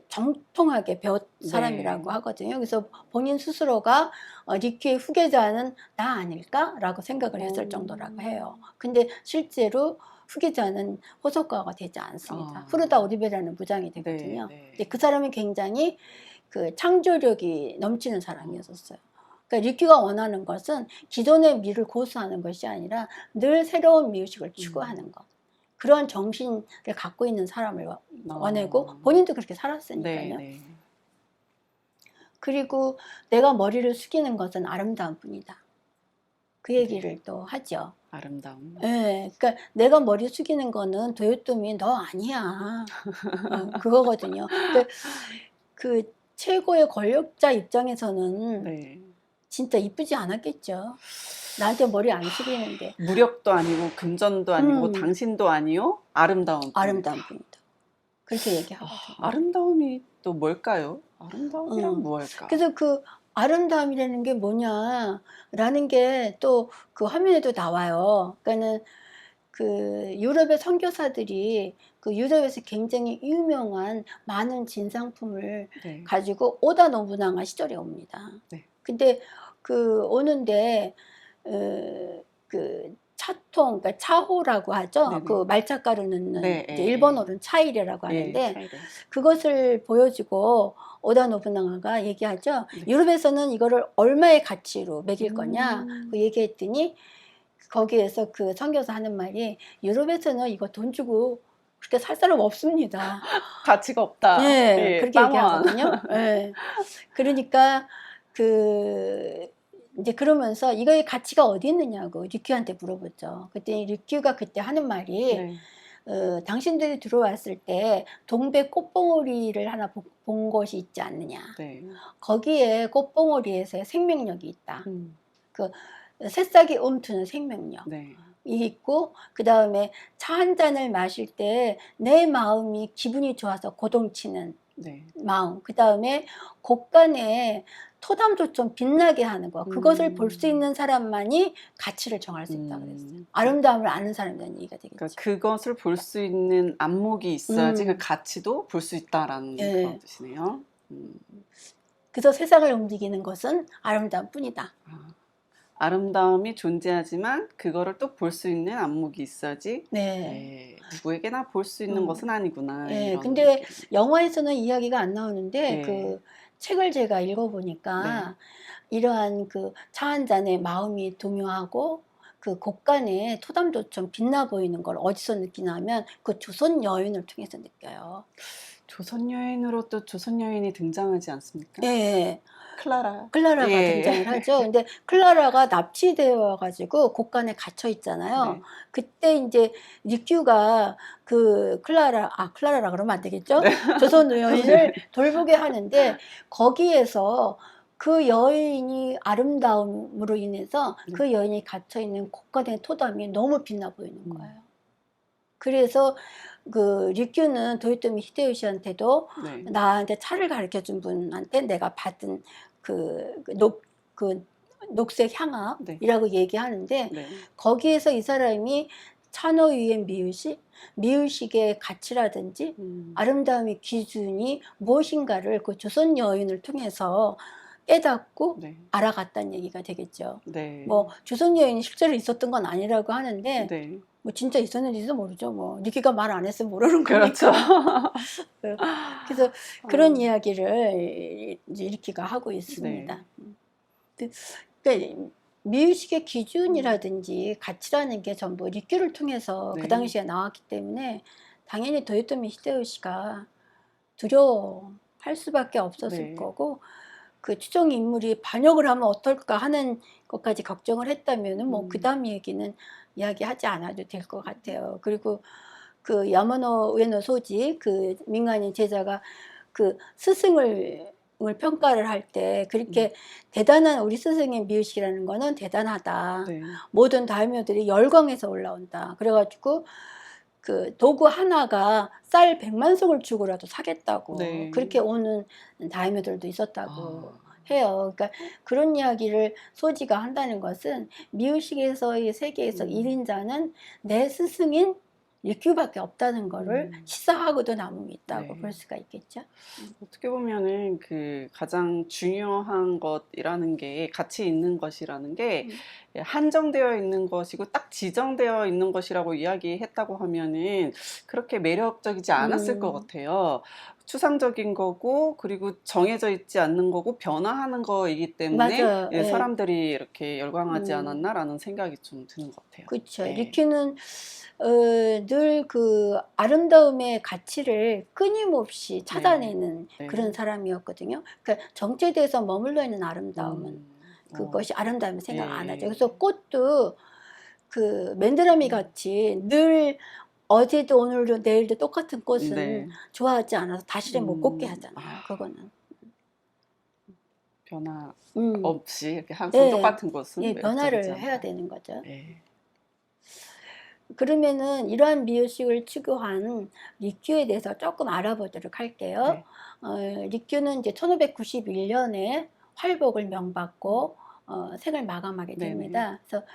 Speaker 2: 정통하게 배웠 사람이라고 하거든요. 그래서 본인 스스로가 리큐의 후계자는 나 아닐까라고 생각을 했을 정도라고 해요. 근데 실제로 후계자는 호소카와가 되지 않습니다. 후르다 오리베라는 무장이 되거든요.
Speaker 1: 네, 네.
Speaker 2: 근데 그 사람이 굉장히 창조력이 넘치는 사람이었어요. 그러니까 리큐가 원하는 것은 기존의 미를 고수하는 것이 아니라 늘 새로운 미의식을 추구하는 것. 그런 정신을 갖고 있는 사람을 원하고 본인도 그렇게 살았으니까요.
Speaker 1: 네, 네.
Speaker 2: 그리고 내가 머리를 숙이는 것은 아름다운 뿐이다. 그 얘기를 또 하죠.
Speaker 1: 아름다움.
Speaker 2: 네, 그러니까 내가 머리 숙이는 거는 도요토미 너 아니야. 그거거든요. 그 최고의 권력자 입장에서는
Speaker 1: 네.
Speaker 2: 진짜 이쁘지 않았겠죠. 나한테 머리 안 숙이는데.
Speaker 1: 무력도 아니고 금전도 아니고 당신도 아니요 아름다움.
Speaker 2: 아름다운 분이다. 그렇게 얘기하거든요.
Speaker 1: 아름다움이 또 뭘까요? 아름다움이란 무엇일까?
Speaker 2: 그래서 아름다움이라는 게 뭐냐라는 게 또 그 화면에도 나와요. 그러니까는 그 유럽의 선교사들이 그 유럽에서 굉장히 유명한 많은 진상품을
Speaker 1: 네.
Speaker 2: 가지고 오다 노부나가 시절에 옵니다.
Speaker 1: 네.
Speaker 2: 근데 그 오는데 그 차통, 그러니까 차호라고 하죠.
Speaker 1: 네네.
Speaker 2: 그 말차가루 넣는
Speaker 1: 네,
Speaker 2: 이제
Speaker 1: 예,
Speaker 2: 일본어로는 차이레라고
Speaker 1: 예,
Speaker 2: 하는데
Speaker 1: 차이래.
Speaker 2: 그것을 보여주고 오다 노부나가가 얘기하죠.
Speaker 1: 네.
Speaker 2: 유럽에서는 이거를 얼마의 가치로 매길 거냐 그 얘기했더니 거기에서 그 선교사 하는 말이 유럽에서는 이거 돈 주고 그렇게 살 사람 없습니다.
Speaker 1: 가치가 없다.
Speaker 2: 네,
Speaker 1: 예,
Speaker 2: 그렇게
Speaker 1: 빵원.
Speaker 2: 얘기하거든요. 네. 그러니까 그 이제 그러면서 이거의 가치가 어디 있느냐고 류큐한테 물어보죠. 그랬더니 류큐가 그때 하는 말이
Speaker 1: 네.
Speaker 2: 당신들이 들어왔을 때 동백 꽃봉오리를 하나 본 곳이 있지 않느냐.
Speaker 1: 네.
Speaker 2: 거기에 꽃봉오리에서 생명력이 있다.
Speaker 1: 음.
Speaker 2: 새싹이 움트는 생명력.
Speaker 1: 네.
Speaker 2: 이 있고 그 다음에 차 한 잔을 마실 때 내 마음이 기분이 좋아서 고동치는
Speaker 1: 네.
Speaker 2: 마음. 그 다음에 곳간에 토담도 좀 빛나게 하는 거. 그것을 볼 수 있는 사람만이 가치를 정할 수 있다고 그랬어요. 아름다움을 아는 사람이라는 얘기가 되겠죠.
Speaker 1: 그러니까 그것을 볼 수 있는 안목이 있어야지 그
Speaker 2: 음.
Speaker 1: 가치도 볼 수 있다라는
Speaker 2: 예.
Speaker 1: 그런 뜻이네요.
Speaker 2: 그래서 세상을 움직이는 것은 아름다움 뿐이다.
Speaker 1: 아름다움이 존재하지만 그거를 또 볼 수 있는 안목이 있어야지
Speaker 2: 네.
Speaker 1: 누구에게나 볼 수 있는 것은 아니구나.
Speaker 2: 예,
Speaker 1: 이런
Speaker 2: 근데
Speaker 1: 느낌.
Speaker 2: 영화에서는 이야기가 안 나오는데
Speaker 1: 네.
Speaker 2: 그 책을 제가 읽어보니까 이러한 그 차 한 잔에 마음이 동요하고 그 곳간에 토담도 좀 빛나 보이는 걸 어디서 느끼냐면 그 조선 여인을 통해서 느껴요.
Speaker 1: 조선 여인으로 또 조선 여인이 등장하지 않습니까?
Speaker 2: 예,
Speaker 1: 클라라. 예.
Speaker 2: 등장을 하죠. 근데 클라라가 납치되어 가지고 곳간에 갇혀 있잖아요.
Speaker 1: 네.
Speaker 2: 그때 이제 류큐가 그 클라라라 그러면 안 되겠죠? 조선 여인을 돌보게 하는데 거기에서 그 여인이 아름다움으로 인해서 그 여인이 갇혀 있는 곳간의 토담이 너무 빛나 보이는 거예요. 그래서 그 류큐는 도요토미 히데요시한테도
Speaker 1: 네.
Speaker 2: 나한테 차를 가르쳐 준 분한테 내가 받은 그 녹색 향압이라고 얘기하는데
Speaker 1: 네.
Speaker 2: 거기에서 이 사람이 찬호유의 미의식의 가치라든지 아름다움의 기준이 무엇인가를 그 조선 여인을 통해서 깨닫고
Speaker 1: 네.
Speaker 2: 알아갔다는 얘기가 되겠죠.
Speaker 1: 네.
Speaker 2: 뭐 조선 여인이 실제로 있었던 건 아니라고 하는데
Speaker 1: 네.
Speaker 2: 뭐 진짜 있었는지도 모르죠. 뭐 니키가 말 안 했으면 모르는
Speaker 1: 그렇죠.
Speaker 2: 거니까. 그래서 그런 이야기를 이제 리키가 하고 있습니다. 그러니까 미의식의 기준이라든지 가치라는 게 전부 리키를 통해서
Speaker 1: 네.
Speaker 2: 그 당시에 나왔기 때문에 당연히 도요토미 히데요시가 두려워할 수밖에 없었을
Speaker 1: 네.
Speaker 2: 거고 그 추정 인물이 반역을 하면 어떨까 하는 것까지 걱정을 했다면은 뭐 그 다음 얘기는 이야기하지 않아도 될 것 같아요. 그리고 그 야마노 우에노 소지 그 민간인 제자가 그 스승을 평가를 할 때 그렇게 대단한 우리 스승의 미의식이라는 거는 대단하다.
Speaker 1: 네.
Speaker 2: 모든 다이묘들이 열광해서 올라온다. 그래가지고 그 도구 하나가 쌀 100만 송을 주고라도 사겠다고
Speaker 1: 네.
Speaker 2: 그렇게 오는 다이묘들도 있었다고 해요. 그러니까 그런 이야기를 소지가 한다는 것은 미의식에서의 세계에서 1인자는 내 스승인 류큐밖에 없다는 거를 시사하고도 남음이 있다고
Speaker 1: 네.
Speaker 2: 볼 수가 있겠죠.
Speaker 1: 어떻게 보면은 그 가장 중요한 것이라는 게 가치 있는 것이라는 게 한정되어 있는 것이고 딱 지정되어 있는 것이라고 이야기했다고 하면은 그렇게 매력적이지 않았을 것 같아요. 추상적인 거고 그리고 정해져 있지 않는 거고 변화하는 거이기 때문에
Speaker 2: 맞아요. 예.
Speaker 1: 사람들이 이렇게 열광하지 않았나라는 생각이 좀 드는 것 같아요.
Speaker 2: 그렇죠.
Speaker 1: 네.
Speaker 2: 류큐는 늘 그 아름다움의 가치를 끊임없이 찾아내는
Speaker 1: 네.
Speaker 2: 그런 사람이었거든요. 그러니까 정체돼서 머물러 있는 아름다움은 그것이 아름다움을 생각 안 하죠. 그래서 꽃도 그 맨드라미 같이 늘 어제도 오늘도 내일도 똑같은 꽃은
Speaker 1: 네.
Speaker 2: 좋아하지 않아서 다시를 못 꽂게 하잖아요. 그거는.
Speaker 1: 변화
Speaker 2: 음.
Speaker 1: 없이 이렇게 항상
Speaker 2: 네.
Speaker 1: 똑같은 것은
Speaker 2: 예, 변화를
Speaker 1: 매력적이지 않다.
Speaker 2: 해야 되는 거죠.
Speaker 1: 네.
Speaker 2: 그러면은 이러한 미의식을 추구한 리큐에 대해서 조금 알아보도록 할게요.
Speaker 1: 네.
Speaker 2: 리큐는 이제 1591년에 활복을 명받고 생을 마감하게
Speaker 1: 네네.
Speaker 2: 됩니다. 그래서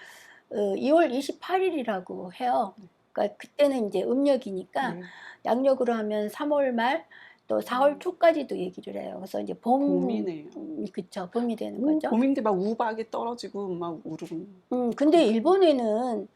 Speaker 2: 2월 28일이라고 해요. 그러니까 그때는 이제 음력이니까
Speaker 1: 네.
Speaker 2: 양력으로 하면 3월 말 또 4월 초까지도 얘기를 해요. 그래서 이제
Speaker 1: 봄이네요.
Speaker 2: 그쵸, 봄이 되는 거죠.
Speaker 1: 봄인데 막 우박이 떨어지고 막 우르고.
Speaker 2: 근데 일본에는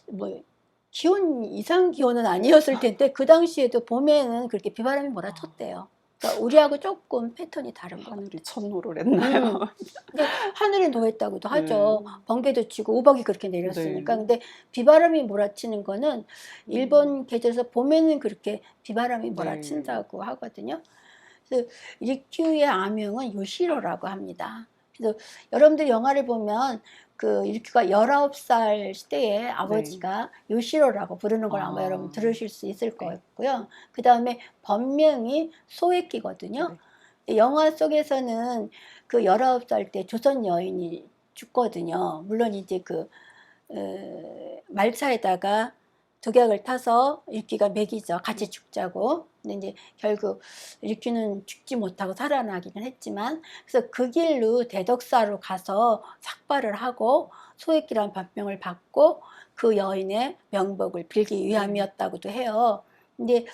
Speaker 2: 뭐 기온 이상 기온은 아니었을 텐데 그 당시에도 봄에는 그렇게 비바람이 몰아쳤대요. 그러니까 우리하고 조금 패턴이 다른 거 같아요.
Speaker 1: 하늘이 첫노를 했나요?
Speaker 2: 근데 하늘이 노했다고도 하죠.
Speaker 1: 네.
Speaker 2: 번개도 치고 우박이 그렇게 내렸으니까.
Speaker 1: 네.
Speaker 2: 근데 비바람이 몰아치는 거는 일본 계절에서 봄에는 그렇게 비바람이 몰아친다고 하거든요. 그래서 리큐의 아명은 요시로라고 합니다. 그래서 여러분들 영화를 보면 그 리큐가 19살 시대에 아버지가 요시로라고 부르는 걸 아마 여러분 들으실 수 있을 것 같고요. 그 다음에 본명이 소에키거든요. 영화 속에서는 그 19살 때 조선 여인이 죽거든요. 물론 이제 그 말차에다가 독약을 타서 리큐가 먹이죠. 같이 죽자고. 근데 이제 결국 리큐는 죽지 못하고 살아나기는 했지만, 그래서 그 길로 대덕사로 가서 삭발을 하고 소액기란 법명을 받고 그 여인의 명복을 빌기 위함이었다고도 해요. 근데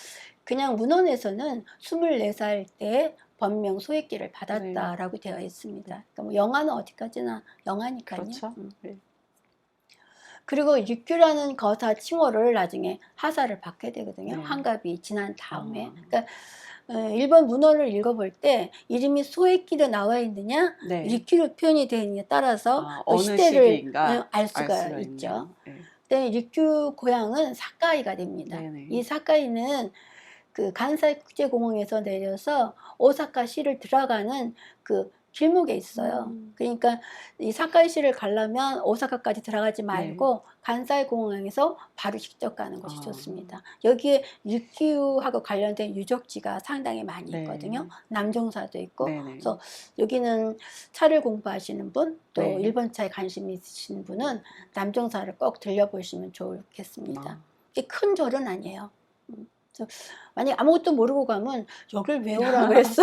Speaker 2: 그냥 문헌에서는 24살 때 법명 소액기를 받았다라고 되어 있습니다. 그러니까 뭐 영화는 어디까지나 영화니까요.
Speaker 1: 그렇죠. 네.
Speaker 2: 그리고 리큐라는 거사 칭호를 나중에 하사를 받게 되거든요.
Speaker 1: 네.
Speaker 2: 환갑이 지난 다음에. 그러니까 일본 문헌을 읽어볼 때 이름이 소액기로 나와 있느냐,
Speaker 1: 네.
Speaker 2: 리큐로 표현이 되어 있느냐에 따라서 그
Speaker 1: 어느
Speaker 2: 시대를
Speaker 1: 시기인가
Speaker 2: 알 수가 있죠.
Speaker 1: 있죠. 네.
Speaker 2: 그때 리큐 고향은 사카이가 됩니다.
Speaker 1: 네네.
Speaker 2: 이 사카이는 그 간사이 국제공항에서 내려서 오사카시를 들어가는 그 길목에 있어요. 그러니까 이 사카이시를 가려면 오사카까지 들어가지 말고 간사이 공항에서 바로 직접 가는 것이 좋습니다. 여기에 리큐하고 관련된 유적지가 상당히 많이 있거든요. 남종사도 있고. 그래서 여기는 차를 공부하시는 분, 또 일본차에 관심이 있으신 분은 남종사를 꼭 들려보시면 좋겠습니다. 이게 큰 절은 아니에요. 만약 아무것도 모르고 가면 여길 왜 오라고 그랬어?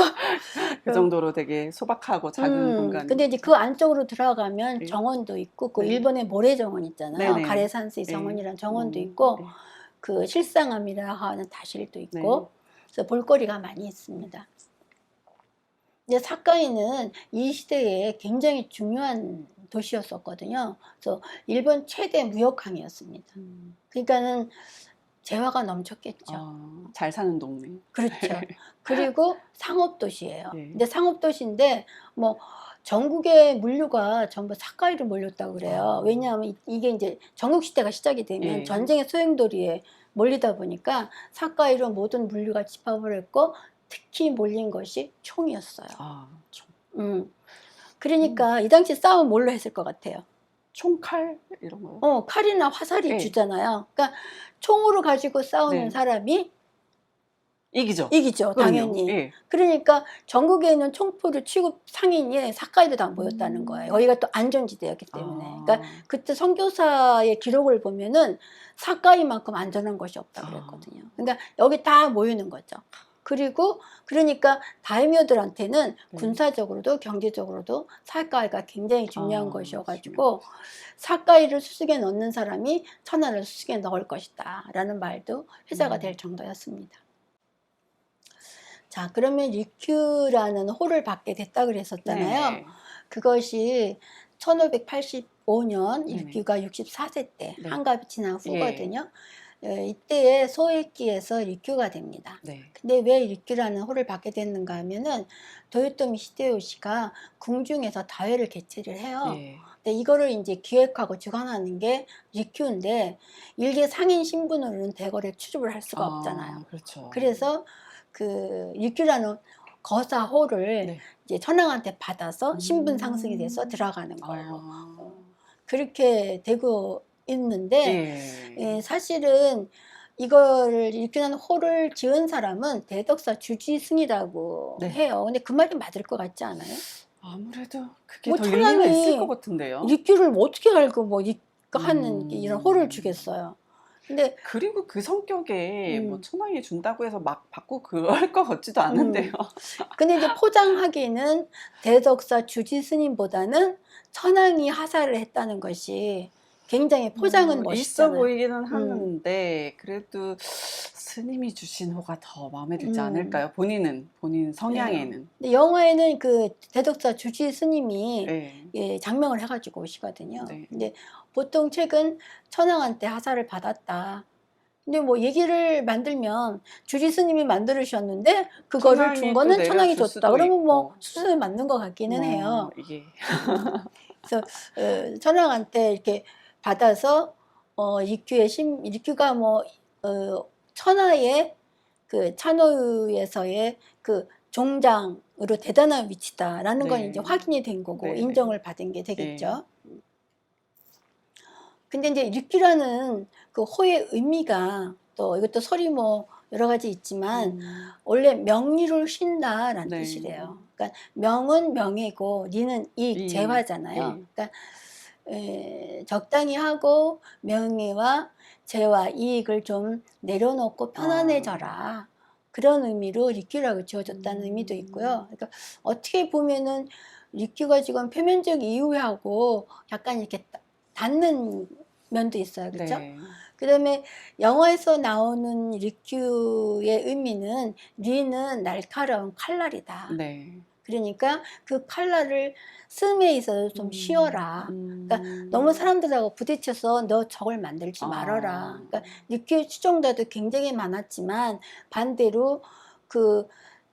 Speaker 1: 그 정도로 되게 소박하고 작은 공간.
Speaker 2: 근데 이제 그 안쪽으로 들어가면 정원도 있고, 그 일본의 모래정원 있잖아요. 가레산스의 정원이라는 정원도 있고, 그 실상암이라 하는 다실도 있고, 그래서 볼거리가 많이 있습니다. 이제 사카이는 이 시대에 굉장히 중요한 도시였었거든요. 그래서 일본 최대 무역항이었습니다. 그러니까는 재화가 넘쳤겠죠.
Speaker 1: 잘 사는 동네.
Speaker 2: 그렇죠. 그리고 상업도시예요. 근데 상업도시인데 뭐 전국의 물류가 전부 사카이로 몰렸다고 그래요. 왜냐하면 이게 이제 전국시대가 시작이 되면 전쟁의 소용돌이에 몰리다 보니까 사카이로 모든 물류가 집합을 했고, 특히 몰린 것이 총이었어요.
Speaker 1: 총.
Speaker 2: 그러니까 이 당시 싸움 뭘로 했을 것 같아요?
Speaker 1: 총칼 이런 거요?
Speaker 2: 칼이나 화살이 주잖아요. 그러니까 총으로 가지고 싸우는 사람이 이기죠, 당연히. 그러니까 전국에 있는 총포를 취급 상인이 사카이로 다 모였다는 거예요. 여기가 또 안전지대였기 때문에. 그러니까 그때 선교사의 기록을 보면은 사카이만큼 안전한 것이 없다고 그랬거든요. 그러니까 여기 다 모이는 거죠. 그리고 그러니까 다이묘들한테는 군사적으로도 경제적으로도 사카이가 굉장히 중요한 것이어가지고, 사카이를 수식에 넣는 사람이 천하를 수식에 넣을 것이다 라는 말도 회자가 될 정도였습니다. 자, 그러면 리큐라는 호를 받게 됐다 그랬었잖아요. 그것이 1585년 리큐가 64세 때 한갑이 지난 후거든요. 이때에 소액기에서 리큐가 됩니다. 근데 왜 리큐라는 호를 받게 됐는가 하면은 도요토미 히데요시가 궁중에서 다회를 개최를 해요. 근데 이거를 이제 기획하고 주관하는 게 리큐인데, 일개 상인 신분으로는 대거래 출입을 할 수가 없잖아요.
Speaker 1: 그렇죠.
Speaker 2: 그래서 그 리큐라는 거사호를 이제 천황한테 받아서 신분 상승이 돼서 들어가는 걸로 그렇게 되고 있는데, 사실은 이거를 리큐라는 호를 지은 사람은 대덕사 주지승이라고 해요. 근데 그 말이 맞을 것 같지 않아요?
Speaker 1: 아무래도 그게
Speaker 2: 뭐
Speaker 1: 더 일리가 있을 것 같은데요.
Speaker 2: 리큐를 뭐 어떻게 알고 뭐 하는 이런 호를 주겠어요. 근데
Speaker 1: 그리고 그 성격에 뭐
Speaker 2: 음.
Speaker 1: 천황이 준다고 해서 막 받고 그럴 것 같지도 않은데요.
Speaker 2: 근데 이제 포장하기는 대덕사 주지 스님보다는 천황이 하사를 했다는 것이 굉장히 포장은
Speaker 1: 있어
Speaker 2: 멋있잖아요.
Speaker 1: 보이기는 하는데 그래도 스님이 주신 호가 더 마음에 들지 않을까요? 본인 성향에는.
Speaker 2: 근데 영화에는 그 대덕사 주지 스님이
Speaker 1: 네.
Speaker 2: 예, 장명을 해가지고 오시거든요.
Speaker 1: 네.
Speaker 2: 근데 보통 책은 천황한테 하사를 받았다. 근데 뭐 얘기를 만들면 주지 스님이 만들으셨는데 그거를
Speaker 1: 천황이
Speaker 2: 준
Speaker 1: 또
Speaker 2: 거는 천황이
Speaker 1: 내려줄
Speaker 2: 줬다.
Speaker 1: 수도
Speaker 2: 그러면 뭐
Speaker 1: 있고.
Speaker 2: 수순이 맞는 것 같기는 해요.
Speaker 1: 이게
Speaker 2: 그래서 천황한테 이렇게 받아서 리큐가 뭐 천하의 그 찬호유에서의 그 종장으로 대단한 위치다라는 건
Speaker 1: 네.
Speaker 2: 이제 확인이 된 거고
Speaker 1: 네,
Speaker 2: 인정을 받은 게 되겠죠. 근데 이제 리큐라는 그 호의 의미가 또 이것도 설이 뭐 여러 가지 있지만 원래 명리를 쉰다라는
Speaker 1: 네.
Speaker 2: 뜻이래요. 그러니까 명은 명예고 리는 이익, 재화잖아요. 그러니까 적당히 하고 명예와 재화, 이익을 좀 내려놓고 편안해져라. 그런 의미로 리큐라고 지어졌다는 의미도 있고요. 그러니까 어떻게 보면은 리큐가 지금 표면적 이유하고 약간 이렇게 닿는 면도 있어요. 그렇죠?
Speaker 1: 네.
Speaker 2: 그다음에 영화에서 나오는 리큐의 의미는 리는 날카로운 칼날이다.
Speaker 1: 네.
Speaker 2: 그러니까 그 칼날을 씀에 있어서 좀 쉬어라. 그러니까 너무 사람들하고 부딪혀서 너 저걸 만들지 말아라. 그러니까 리큐의 추종자도 굉장히 많았지만 반대로 그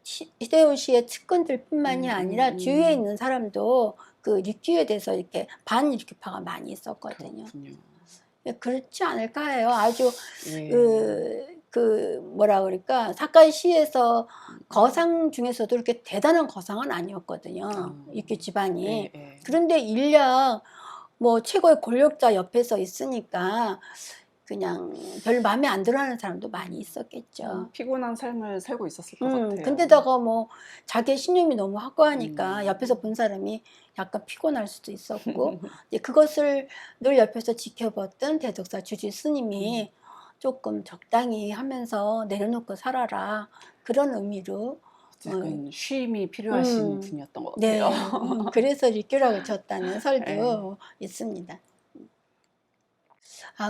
Speaker 2: 히데요시의 측근들뿐만이 아니라 주위에 있는 사람도 그 리큐에 대해서 이렇게 반리큐파가 많이 있었거든요.
Speaker 1: 그렇군요.
Speaker 2: 그렇지 않을까 해요. 아주
Speaker 1: 예.
Speaker 2: 그 뭐라 그럴까 사카이 시에서 거상 중에서도 그렇게 대단한 거상은 아니었거든요. 리큐 집안이.
Speaker 1: 예.
Speaker 2: 그런데 일약 뭐 최고의 권력자 옆에서 있으니까 그냥 별 마음에 안 들어하는 사람도 많이 있었겠죠.
Speaker 1: 피곤한 삶을 살고 있었을 것 같아요.
Speaker 2: 근데다가 뭐 자기의 신념이 너무 확고하니까 옆에서 본 사람이 약간 피곤할 수도 있었고 이제 그것을 늘 옆에서 지켜봤던 대덕사 주지 스님이 조금 적당히 하면서 내려놓고 살아라 그런 의미로
Speaker 1: 어쨌든 쉼이 필요하신 분이었던 것
Speaker 2: 네,
Speaker 1: 같아요.
Speaker 2: 그래서 리큐라고 졌다는 설도 있습니다.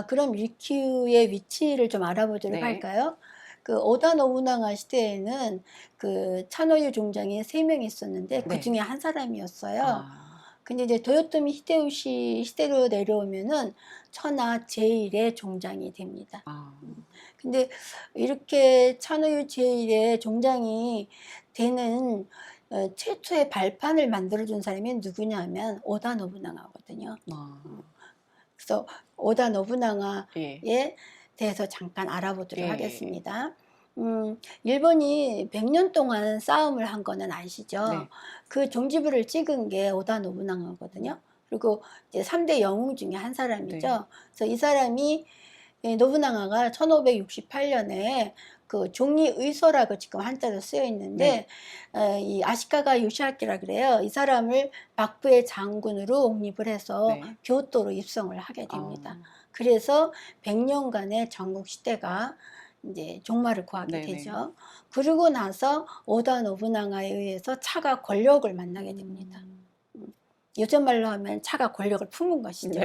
Speaker 2: 그럼 리큐의 위치를 좀 알아보도록
Speaker 1: 네.
Speaker 2: 할까요? 그 오다 노부나가 시대에는 그 찬호유 종장이 3명이 있었는데 그
Speaker 1: 네.
Speaker 2: 중에 한 사람이었어요. 근데 이제 도요토미 히데요시 시대로 내려오면은 천하 제1의 종장이 됩니다. 근데 이렇게 찬호유 제1의 종장이 되는 최초의 발판을 만들어준 사람이 누구냐면 오다 노부나가거든요. 그래서 오다 노부나가에 대해서 잠깐 알아보도록 하겠습니다. 일본이 100년 동안 싸움을 한 거는 아시죠?
Speaker 1: 네.
Speaker 2: 그 종지부를 찍은 게 오다 노부나가거든요. 그리고 이제 3대 영웅 중에 한 사람이죠.
Speaker 1: 네.
Speaker 2: 그래서 이 사람이 노부나가가 1568년에 그 종리의소라고 지금 한자로 쓰여 있는데 이 아시카가 요시아키라 그래요. 이 사람을幕府의 장군으로 옹립을 해서 교토로 입성을 하게 됩니다. 그래서 100년간의 전국 시대가 이제 종말을 구하게 되죠. 그러고 나서 오다 노부나가에 의해서 차가 권력을 만나게 됩니다. 요즘 말로 하면 차가 권력을 품은 것이죠.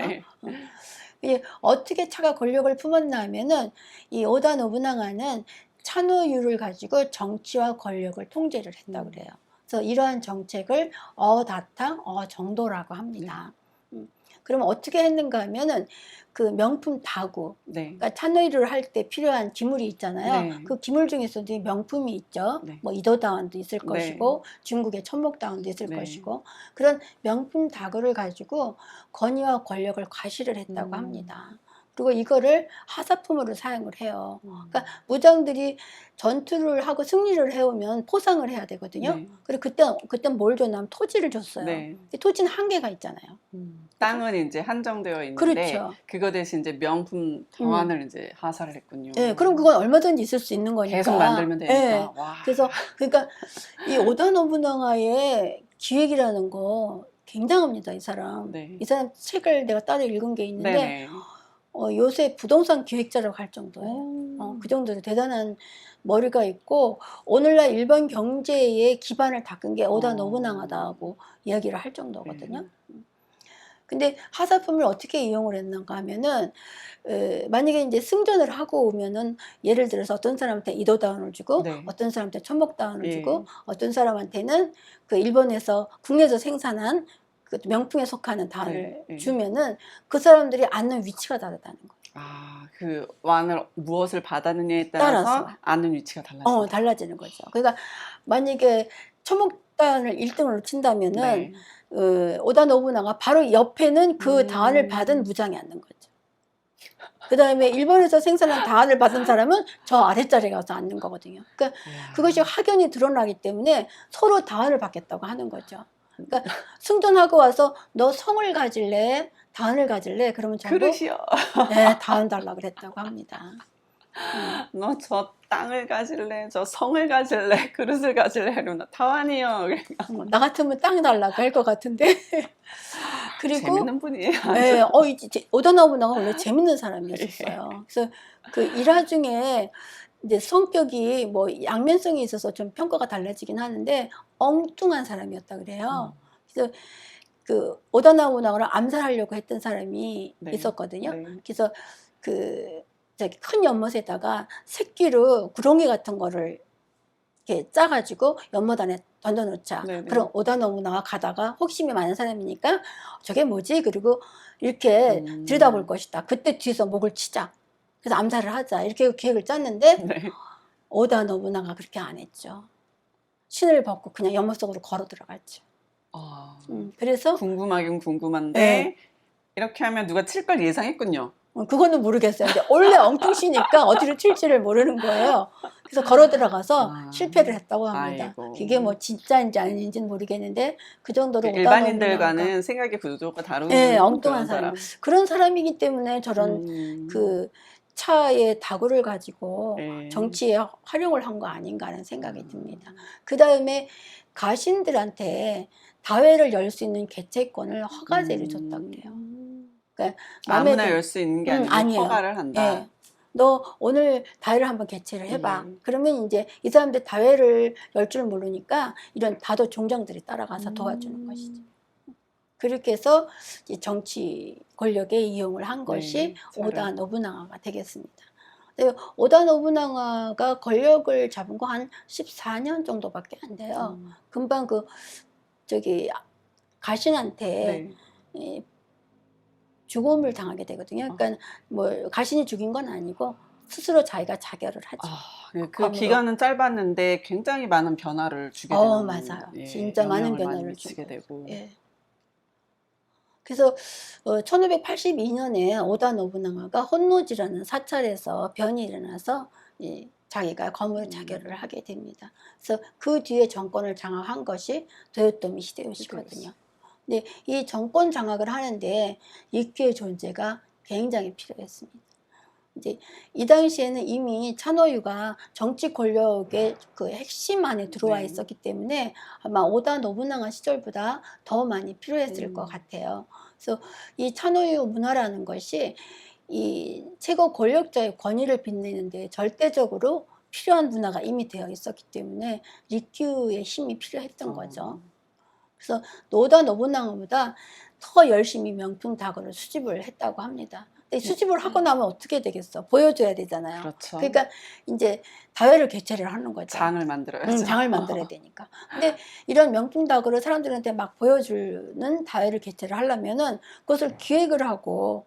Speaker 2: 어떻게 차가 권력을 품었나 하면은 이 오다 노부나가는 찬호유를 가지고 정치와 권력을 통제를 했다고 그래요. 그래서 이러한 정책을 어다탕, 어정도라고 합니다. 그러면 어떻게 했는가 하면은 그 명품 다구, 그러니까 찬호유를 할 때 필요한 기물이 있잖아요. 그 기물 중에서도 명품이 있죠. 뭐 이도다원도 있을 것이고 중국의 천목다원도 있을 것이고 그런 명품 다구를 가지고 권위와 권력을 과시를 했다고 합니다. 그리고 이거를 하사품으로 사용을 해요. 그러니까 무장들이 전투를 하고 승리를 해오면 포상을 해야 되거든요. 그리고 그때 뭘 줬냐면 토지를 줬어요. 근데 토지는 한계가 있잖아요.
Speaker 1: 땅은 이제 한정되어 있는데
Speaker 2: 그렇죠.
Speaker 1: 그거 대신 이제 명품 당환을 이제 하사를 했군요.
Speaker 2: 네, 그럼 그건 얼마든지 있을 수 있는 거니까.
Speaker 1: 계속 만들면 되니까.
Speaker 2: 네. 그래서 그러니까 이 오다 노부나가의 기획이라는 거 굉장합니다, 이 사람. 이 사람 책을 내가 따로 읽은 게 있는데 요새 부동산 기획자라고 할 정도예요. 그 정도로 대단한 머리가 있고 오늘날 일본 경제의 기반을 닦은 게 오다 노부나가다고 이야기를 할 정도거든요. 근데 하사품을 어떻게 이용을 했는가 하면은 만약에 이제 승전을 하고 오면은 예를 들어서 어떤 사람한테 이도다운을 주고
Speaker 1: 네.
Speaker 2: 어떤 사람한테 천목다운을
Speaker 1: 예.
Speaker 2: 주고 어떤 사람한테는 그 일본에서 국내에서 생산한 그 명품에 속하는 다운을
Speaker 1: 네.
Speaker 2: 주면은 그 사람들이 앉는 위치가 다르다는 거예요.
Speaker 1: 아, 그 왕을 무엇을 받았느냐에 따라서
Speaker 2: 따라서.
Speaker 1: 아는 위치가 달라진다.
Speaker 2: 달라지는 거죠. 그러니까 만약에 천목다운을 1등으로 친다면은
Speaker 1: 네.
Speaker 2: 오다 노부나가 바로 옆에는 그 다운을 받은 무장이 앉는 거죠. 그 다음에 일본에서 생산한 다운을 받은 사람은 저 아랫자리에 가서 앉는 거거든요. 그러니까
Speaker 1: 이야.
Speaker 2: 그것이 확연히 드러나기 때문에 서로 다운을 받겠다고 하는 거죠. 그러니까 승전하고 와서 너 성을 가질래? 다운을 가질래? 그러면 전부
Speaker 1: 그릇이요.
Speaker 2: 네, 다운 달라고 그랬다고 합니다.
Speaker 1: 너 저 땅을 가질래? 저 성을 가질래? 그릇을 가질래? 이러면 타완이요.
Speaker 2: 나 같으면 땅 달라고 할 것 같은데. 그리고
Speaker 1: 재밌는 분이에요.
Speaker 2: 네, 오다 노부나가 원래 재밌는 사람이었어요. 그래서 그 일화 중에 이제 성격이 뭐 양면성이 있어서 좀 평가가 달라지긴 하는데 엉뚱한 사람이었다 그래요. 그래서 그 오다 노부나가를 암살하려고 했던 사람이
Speaker 1: 네.
Speaker 2: 있었거든요.
Speaker 1: 네.
Speaker 2: 그래서 그 저기 큰 연못에다가 새끼로 구렁이 같은 거를 이렇게 짜가지고 연못 안에 던져놓자.
Speaker 1: 네네.
Speaker 2: 그럼 오다 노부나가 가다가 호기심이 많은 사람이니까 저게 뭐지? 그리고 이렇게 들여다볼 것이다. 그때 뒤에서 목을 치자. 그래서 암살을 하자. 이렇게 계획을 짰는데
Speaker 1: 네.
Speaker 2: 오다 노부나가 그렇게 안 했죠. 신을 벗고 그냥 연못 속으로 걸어 들어갔죠.
Speaker 1: 아,
Speaker 2: 그래서
Speaker 1: 궁금하긴 궁금한데
Speaker 2: 네.
Speaker 1: 이렇게 하면 누가 칠 걸 예상했군요.
Speaker 2: 그거는 모르겠어요. 근데 원래 엉뚱시니까 어디로 튈지를 모르는 거예요. 그래서 걸어 들어가서
Speaker 1: 아.
Speaker 2: 실패를 했다고 합니다.
Speaker 1: 아이고.
Speaker 2: 그게 뭐 진짜인지 아닌지는 모르겠는데 그 정도로 오다
Speaker 1: 일반인들과는 생각의 구조가 다른
Speaker 2: 네,
Speaker 1: 그런
Speaker 2: 엉뚱한 사람. 그런 사람이기 때문에 저런 그 차의 다구를 가지고
Speaker 1: 네.
Speaker 2: 정치에 활용을 한 거 아닌가 하는 생각이 듭니다. 그 다음에 가신들한테 다회를 열 수 있는 개최권을 허가제를 줬다고 그래요. 그러니까
Speaker 1: 아무나 열 수 있는 게 아니고
Speaker 2: 아니에요.
Speaker 1: 허가를 한다.
Speaker 2: 네. 너 오늘 다회를 한번 개최를 해봐.
Speaker 1: 네.
Speaker 2: 그러면 이제 이 사람들 다회를 열 줄 모르니까 이런 다도 종정들이 따라가서 도와주는 것이죠. 그렇게 해서 이제 정치 권력에 이용을 한 것이
Speaker 1: 네,
Speaker 2: 오다 노부나가가 되겠습니다. 오다 노부나가가 권력을 잡은 거 한 14년 정도밖에 안 돼요. 금방 그 저기 가신한테
Speaker 1: 네.
Speaker 2: 죽음을 당하게 되거든요. 그러니까 뭐 가신이 죽인 건 아니고 스스로 자기가 자결을 하죠.
Speaker 1: 그
Speaker 2: 검으로.
Speaker 1: 기간은 짧았는데 굉장히 많은 변화를 주게 되는
Speaker 2: 맞아요. 진짜 많은
Speaker 1: 영향을 많이
Speaker 2: 변화를
Speaker 1: 미치게
Speaker 2: 준
Speaker 1: 되고.
Speaker 2: 예. 그래서 1582년에 오다 노부나가가 혼노지라는 사찰에서 변이 일어나서 자기가 검으로 자결을 하게 됩니다. 그래서 그 뒤에 정권을 장악한 것이 도요토미 히데요시거든요. 근데 이 정권 장악을 하는데 리큐의 존재가 굉장히 필요했습니다. 이제 이 당시에는 이미 찬호유가 정치 권력의 그 핵심 안에 들어와
Speaker 1: 네.
Speaker 2: 있었기 때문에 아마 오다 노부나가 시절보다 더 많이 필요했을 것 같아요. 그래서 이 찬호유 문화라는 것이 이 최고 권력자의 권위를 빛내는데 절대적으로 필요한 문화가 이미 되어 있었기 때문에 리큐의 힘이 필요했던 거죠. 그래서 오다 노부나가보다 더 열심히 명품 다구를 수집을 했다고 합니다. 근데 수집을 하고 나면 어떻게 되겠어? 보여줘야 되잖아요.
Speaker 1: 그렇죠.
Speaker 2: 그러니까 이제 다회를 개최를 하는 거죠.
Speaker 1: 장을 만들어야죠.
Speaker 2: 장을 만들어야 되니까. 근데 이런 명품 다구를 사람들한테 막 보여주는 다회를 개최를 하려면은 그것을 기획을 하고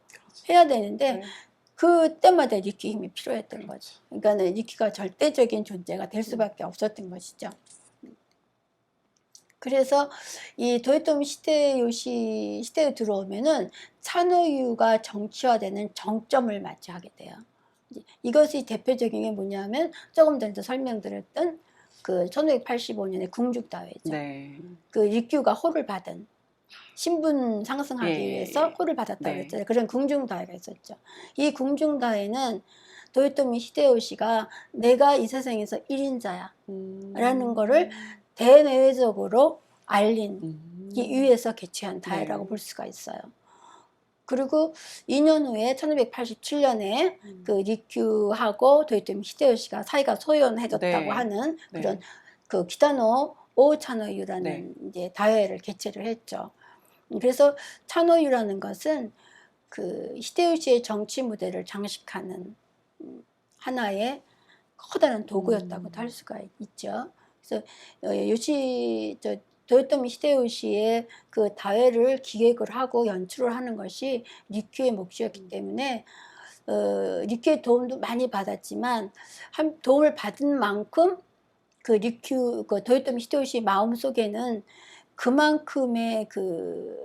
Speaker 2: 해야 되는데
Speaker 1: 네.
Speaker 2: 그때마다 리큐 힘이 필요했던 거죠. 그러니까 리큐가 절대적인 존재가 될 수밖에 없었던 것이죠. 그래서 이 도요토미 히데요시 시대에 들어오면은 찬호유가 정치화되는 정점을 맞이하게 돼요. 이것이 대표적인 게 뭐냐면 조금 전에 설명드렸던 그 1585년의 궁중다회죠.
Speaker 1: 네.
Speaker 2: 그 리큐가 호를 받은 신분 상승하기 위해서 호를 받았다고 했잖아요. 그런 궁중다회가 있었죠. 이 궁중다회는 도요토미 히데요시가 내가 이 세상에서 1인자야 라는 거를 대내외적으로 알린 이 위해서 개최한 다회라고 볼 수가 있어요. 그리고 2년 후에 1587년에 그 리큐하고 도요토미 히데요시가 사이가 소연해졌다고
Speaker 1: 네.
Speaker 2: 하는
Speaker 1: 네.
Speaker 2: 그런 그 기타노 오차노유라는
Speaker 1: 네.
Speaker 2: 이제 다회를 개최를 했죠. 그래서 차노유라는 것은 그 히데요시의 정치 무대를 장식하는 하나의 커다란 도구였다고도 할 수가 있죠. 그래서 도요토미 히데요시의 그 다회를 기획을 하고 연출을 하는 것이 리큐의 몫이었기 때문에 리큐의 도움도 많이 받았지만 도움을 받은 만큼 그 도요토미 히데요시 마음 속에는 그만큼의 그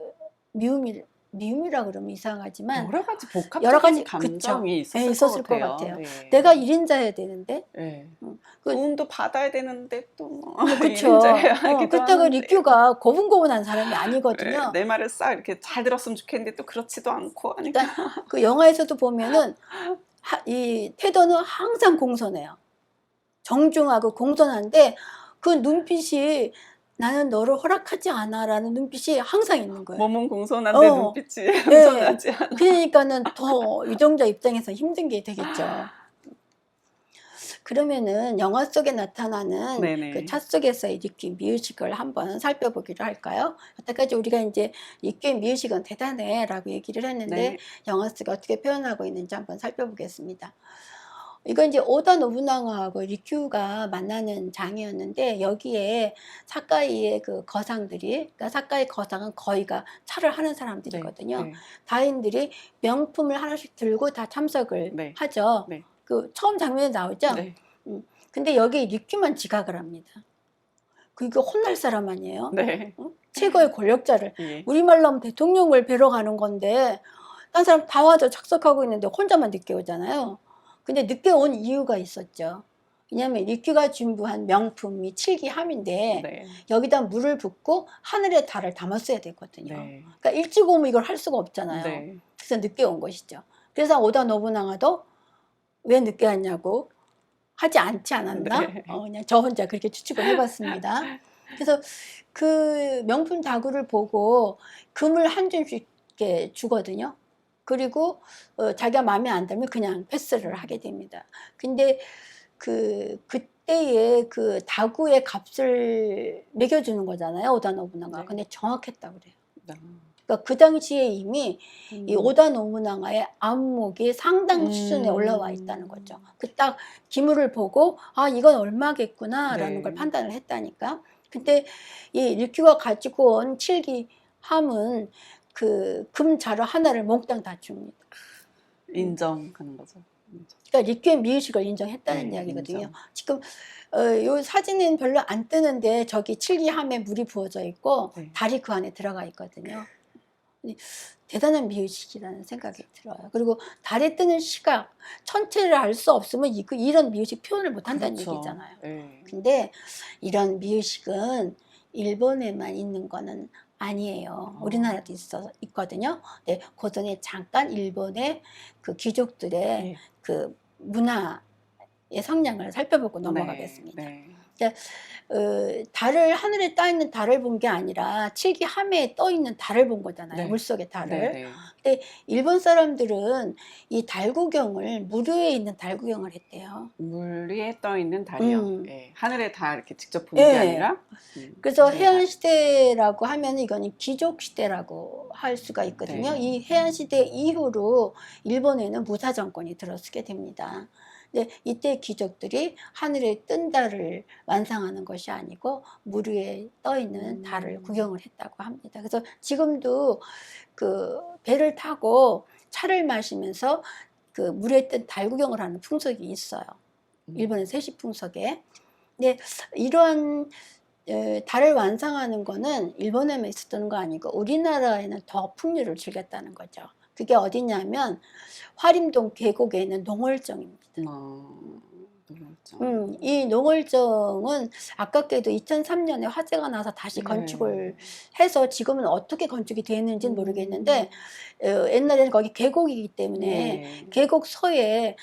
Speaker 2: 미움이라고 그러면 이상하지만
Speaker 1: 여러 가지 복합적인
Speaker 2: 여러 가지
Speaker 1: 감정이
Speaker 2: 그쵸.
Speaker 1: 있었을
Speaker 2: 것
Speaker 1: 것
Speaker 2: 같아요.
Speaker 1: 네.
Speaker 2: 내가 1인자여야 되는데
Speaker 1: 네.
Speaker 2: 그-
Speaker 1: 도움도 받아야 되는데 또
Speaker 2: 그쵸.
Speaker 1: 하기도
Speaker 2: 그렇다고
Speaker 1: 하는데.
Speaker 2: 리큐가 고분고분한 사람이 아니거든요.
Speaker 1: 내 말을 싹 이렇게 잘 들었으면 좋겠는데 또 그렇지도 않고 하니까.
Speaker 2: 그러니까 그 영화에서도 보면은 이 태도는 항상 공손해요. 정중하고 공손한데 그 눈빛이 나는 너를 허락하지 않아라는 눈빛이 항상 있는 거예요.
Speaker 1: 몸은 공손한데
Speaker 2: 어.
Speaker 1: 눈빛이
Speaker 2: 네.
Speaker 1: 공손하지 않아.
Speaker 2: 그러니까는 더 유정자 입장에서 힘든 게 되겠죠. 그러면은 영화 속에 나타나는
Speaker 1: 네네.
Speaker 2: 그 차 속에서의 리큐 뮤직을 한번 살펴보기로 할까요? 여태까지 우리가 이제 리큐의 뮤직은 대단해라고 얘기를 했는데
Speaker 1: 네.
Speaker 2: 영화 속에 어떻게 표현하고 있는지 한번 살펴보겠습니다. 이건 이제 오다 노부나가하고 리큐가 만나는 장이었는데 여기에 사카이의 그 거상들이, 그러니까 사카이 거상은 거의가 차를 하는 사람들이거든요.
Speaker 1: 네.
Speaker 2: 다인들이 명품을 하나씩 들고 다 참석을
Speaker 1: 네.
Speaker 2: 하죠.
Speaker 1: 네.
Speaker 2: 그 처음 장면에 나오죠.
Speaker 1: 네.
Speaker 2: 근데 여기 리큐만 지각을 합니다. 그러니까 혼날 사람 아니에요.
Speaker 1: 네.
Speaker 2: 최고의 권력자를
Speaker 1: 예.
Speaker 2: 우리말로 하면 대통령을 뵈러 가는 건데 딴 사람 다 와서 착석하고 있는데 혼자만 늦게 오잖아요. 근데 늦게 온 이유가 있었죠. 왜냐하면 리큐가 준비한 명품이 칠기함인데
Speaker 1: 네.
Speaker 2: 여기다 물을 붓고 하늘의 달을 담았어야 되거든요.
Speaker 1: 네.
Speaker 2: 그러니까 일찍 오면 이걸 할 수가 없잖아요.
Speaker 1: 네.
Speaker 2: 그래서 늦게 온 것이죠. 그래서 오다 노부나가도 왜 늦게 왔냐고 하지 않지 않았나?
Speaker 1: 네.
Speaker 2: 그냥 저 혼자 그렇게 추측을 해봤습니다. 그래서 그 명품 다구를 보고 금을 한 줌씩 이렇게 주거든요. 그리고 자기가 마음에 안 들면 그냥 패스를 하게 됩니다. 근데 그때의 그 다구의 값을 매겨주는 거잖아요, 오다 노부나가.
Speaker 1: 네.
Speaker 2: 근데 정확했다고 그래요.
Speaker 1: 네.
Speaker 2: 그러니까 그 당시에 이미 이 오다 노부나가의 안목이 상당 수준에 올라와 있다는 거죠. 그 딱 기물을 보고 아 이건 얼마겠구나라는
Speaker 1: 네.
Speaker 2: 걸 판단을 했다니까. 근데 이 리큐가 가지고 온 칠기함은 그 금자루 하나를 몽땅 다 줍니다.
Speaker 1: 인정하는 거죠. 인정.
Speaker 2: 그러니까 리큐의 미의식을 인정했다는
Speaker 1: 네,
Speaker 2: 이야기거든요.
Speaker 1: 인정.
Speaker 2: 지금 요 사진은 별로 안 뜨는데 저기 칠기함에 물이 부어져 있고
Speaker 1: 네.
Speaker 2: 달이 그 안에 들어가 있거든요. 대단한 미의식이라는 생각이 들어요. 그리고 달에 뜨는 시각, 천체를 알 수 없으면 이런 미의식 표현을 못 한다는
Speaker 1: 그렇죠.
Speaker 2: 얘기잖아요.
Speaker 1: 네.
Speaker 2: 근데 이런 미의식은 일본에만 있는 거는 아니에요. 우리나라도 있거든요. 네, 그 전에 잠깐 일본의 그 귀족들의
Speaker 1: 네.
Speaker 2: 그 문화의 성향을 살펴보고 넘어가겠습니다.
Speaker 1: 네.
Speaker 2: 달을 하늘에 떠 있는 달을 본 게 아니라 칠기함에 떠 있는 달을 본 거잖아요.
Speaker 1: 네.
Speaker 2: 물속의 달을.
Speaker 1: 네. 네.
Speaker 2: 근데 일본 사람들은 이 달 구경을 물 위에 있는 달 구경을 했대요.
Speaker 1: 물 위에 떠 있는 달이요.
Speaker 2: 음.
Speaker 1: 네. 하늘에 다 이렇게 직접 보는 게
Speaker 2: 네.
Speaker 1: 아니라.
Speaker 2: 그래서
Speaker 1: 네.
Speaker 2: 해안 시대라고 하면 이거는 귀족 시대라고 할 수가 있거든요.
Speaker 1: 네.
Speaker 2: 이 해안 시대 이후로 일본에는 무사 정권이 들어서게 됩니다. 근데 이때 귀족들이 하늘에 뜬 달을 완상하는 것이 아니고 물 위에 떠 있는 달을 구경을 했다고 합니다. 그래서 지금도 그 배를 타고 차를 마시면서 그 물에 뜬 달 구경을 하는 풍속이 있어요. 일본의 세시 풍속에. 근데 이러한 달을 완상하는 거는 일본에만 있었던 거 아니고 우리나라에는 더 풍류를 즐겼다는 거죠. 그게 어디냐면 화림동 계곡에 있는 농월정입니다.
Speaker 1: 농월정.
Speaker 2: 이 농월정은 아깝게도 2003년에 화재가 나서 다시
Speaker 1: 네.
Speaker 2: 건축을 해서 지금은 어떻게 건축이 되었는지는 모르겠는데 옛날에는 거기 계곡이기 때문에
Speaker 1: 네.
Speaker 2: 계곡 서에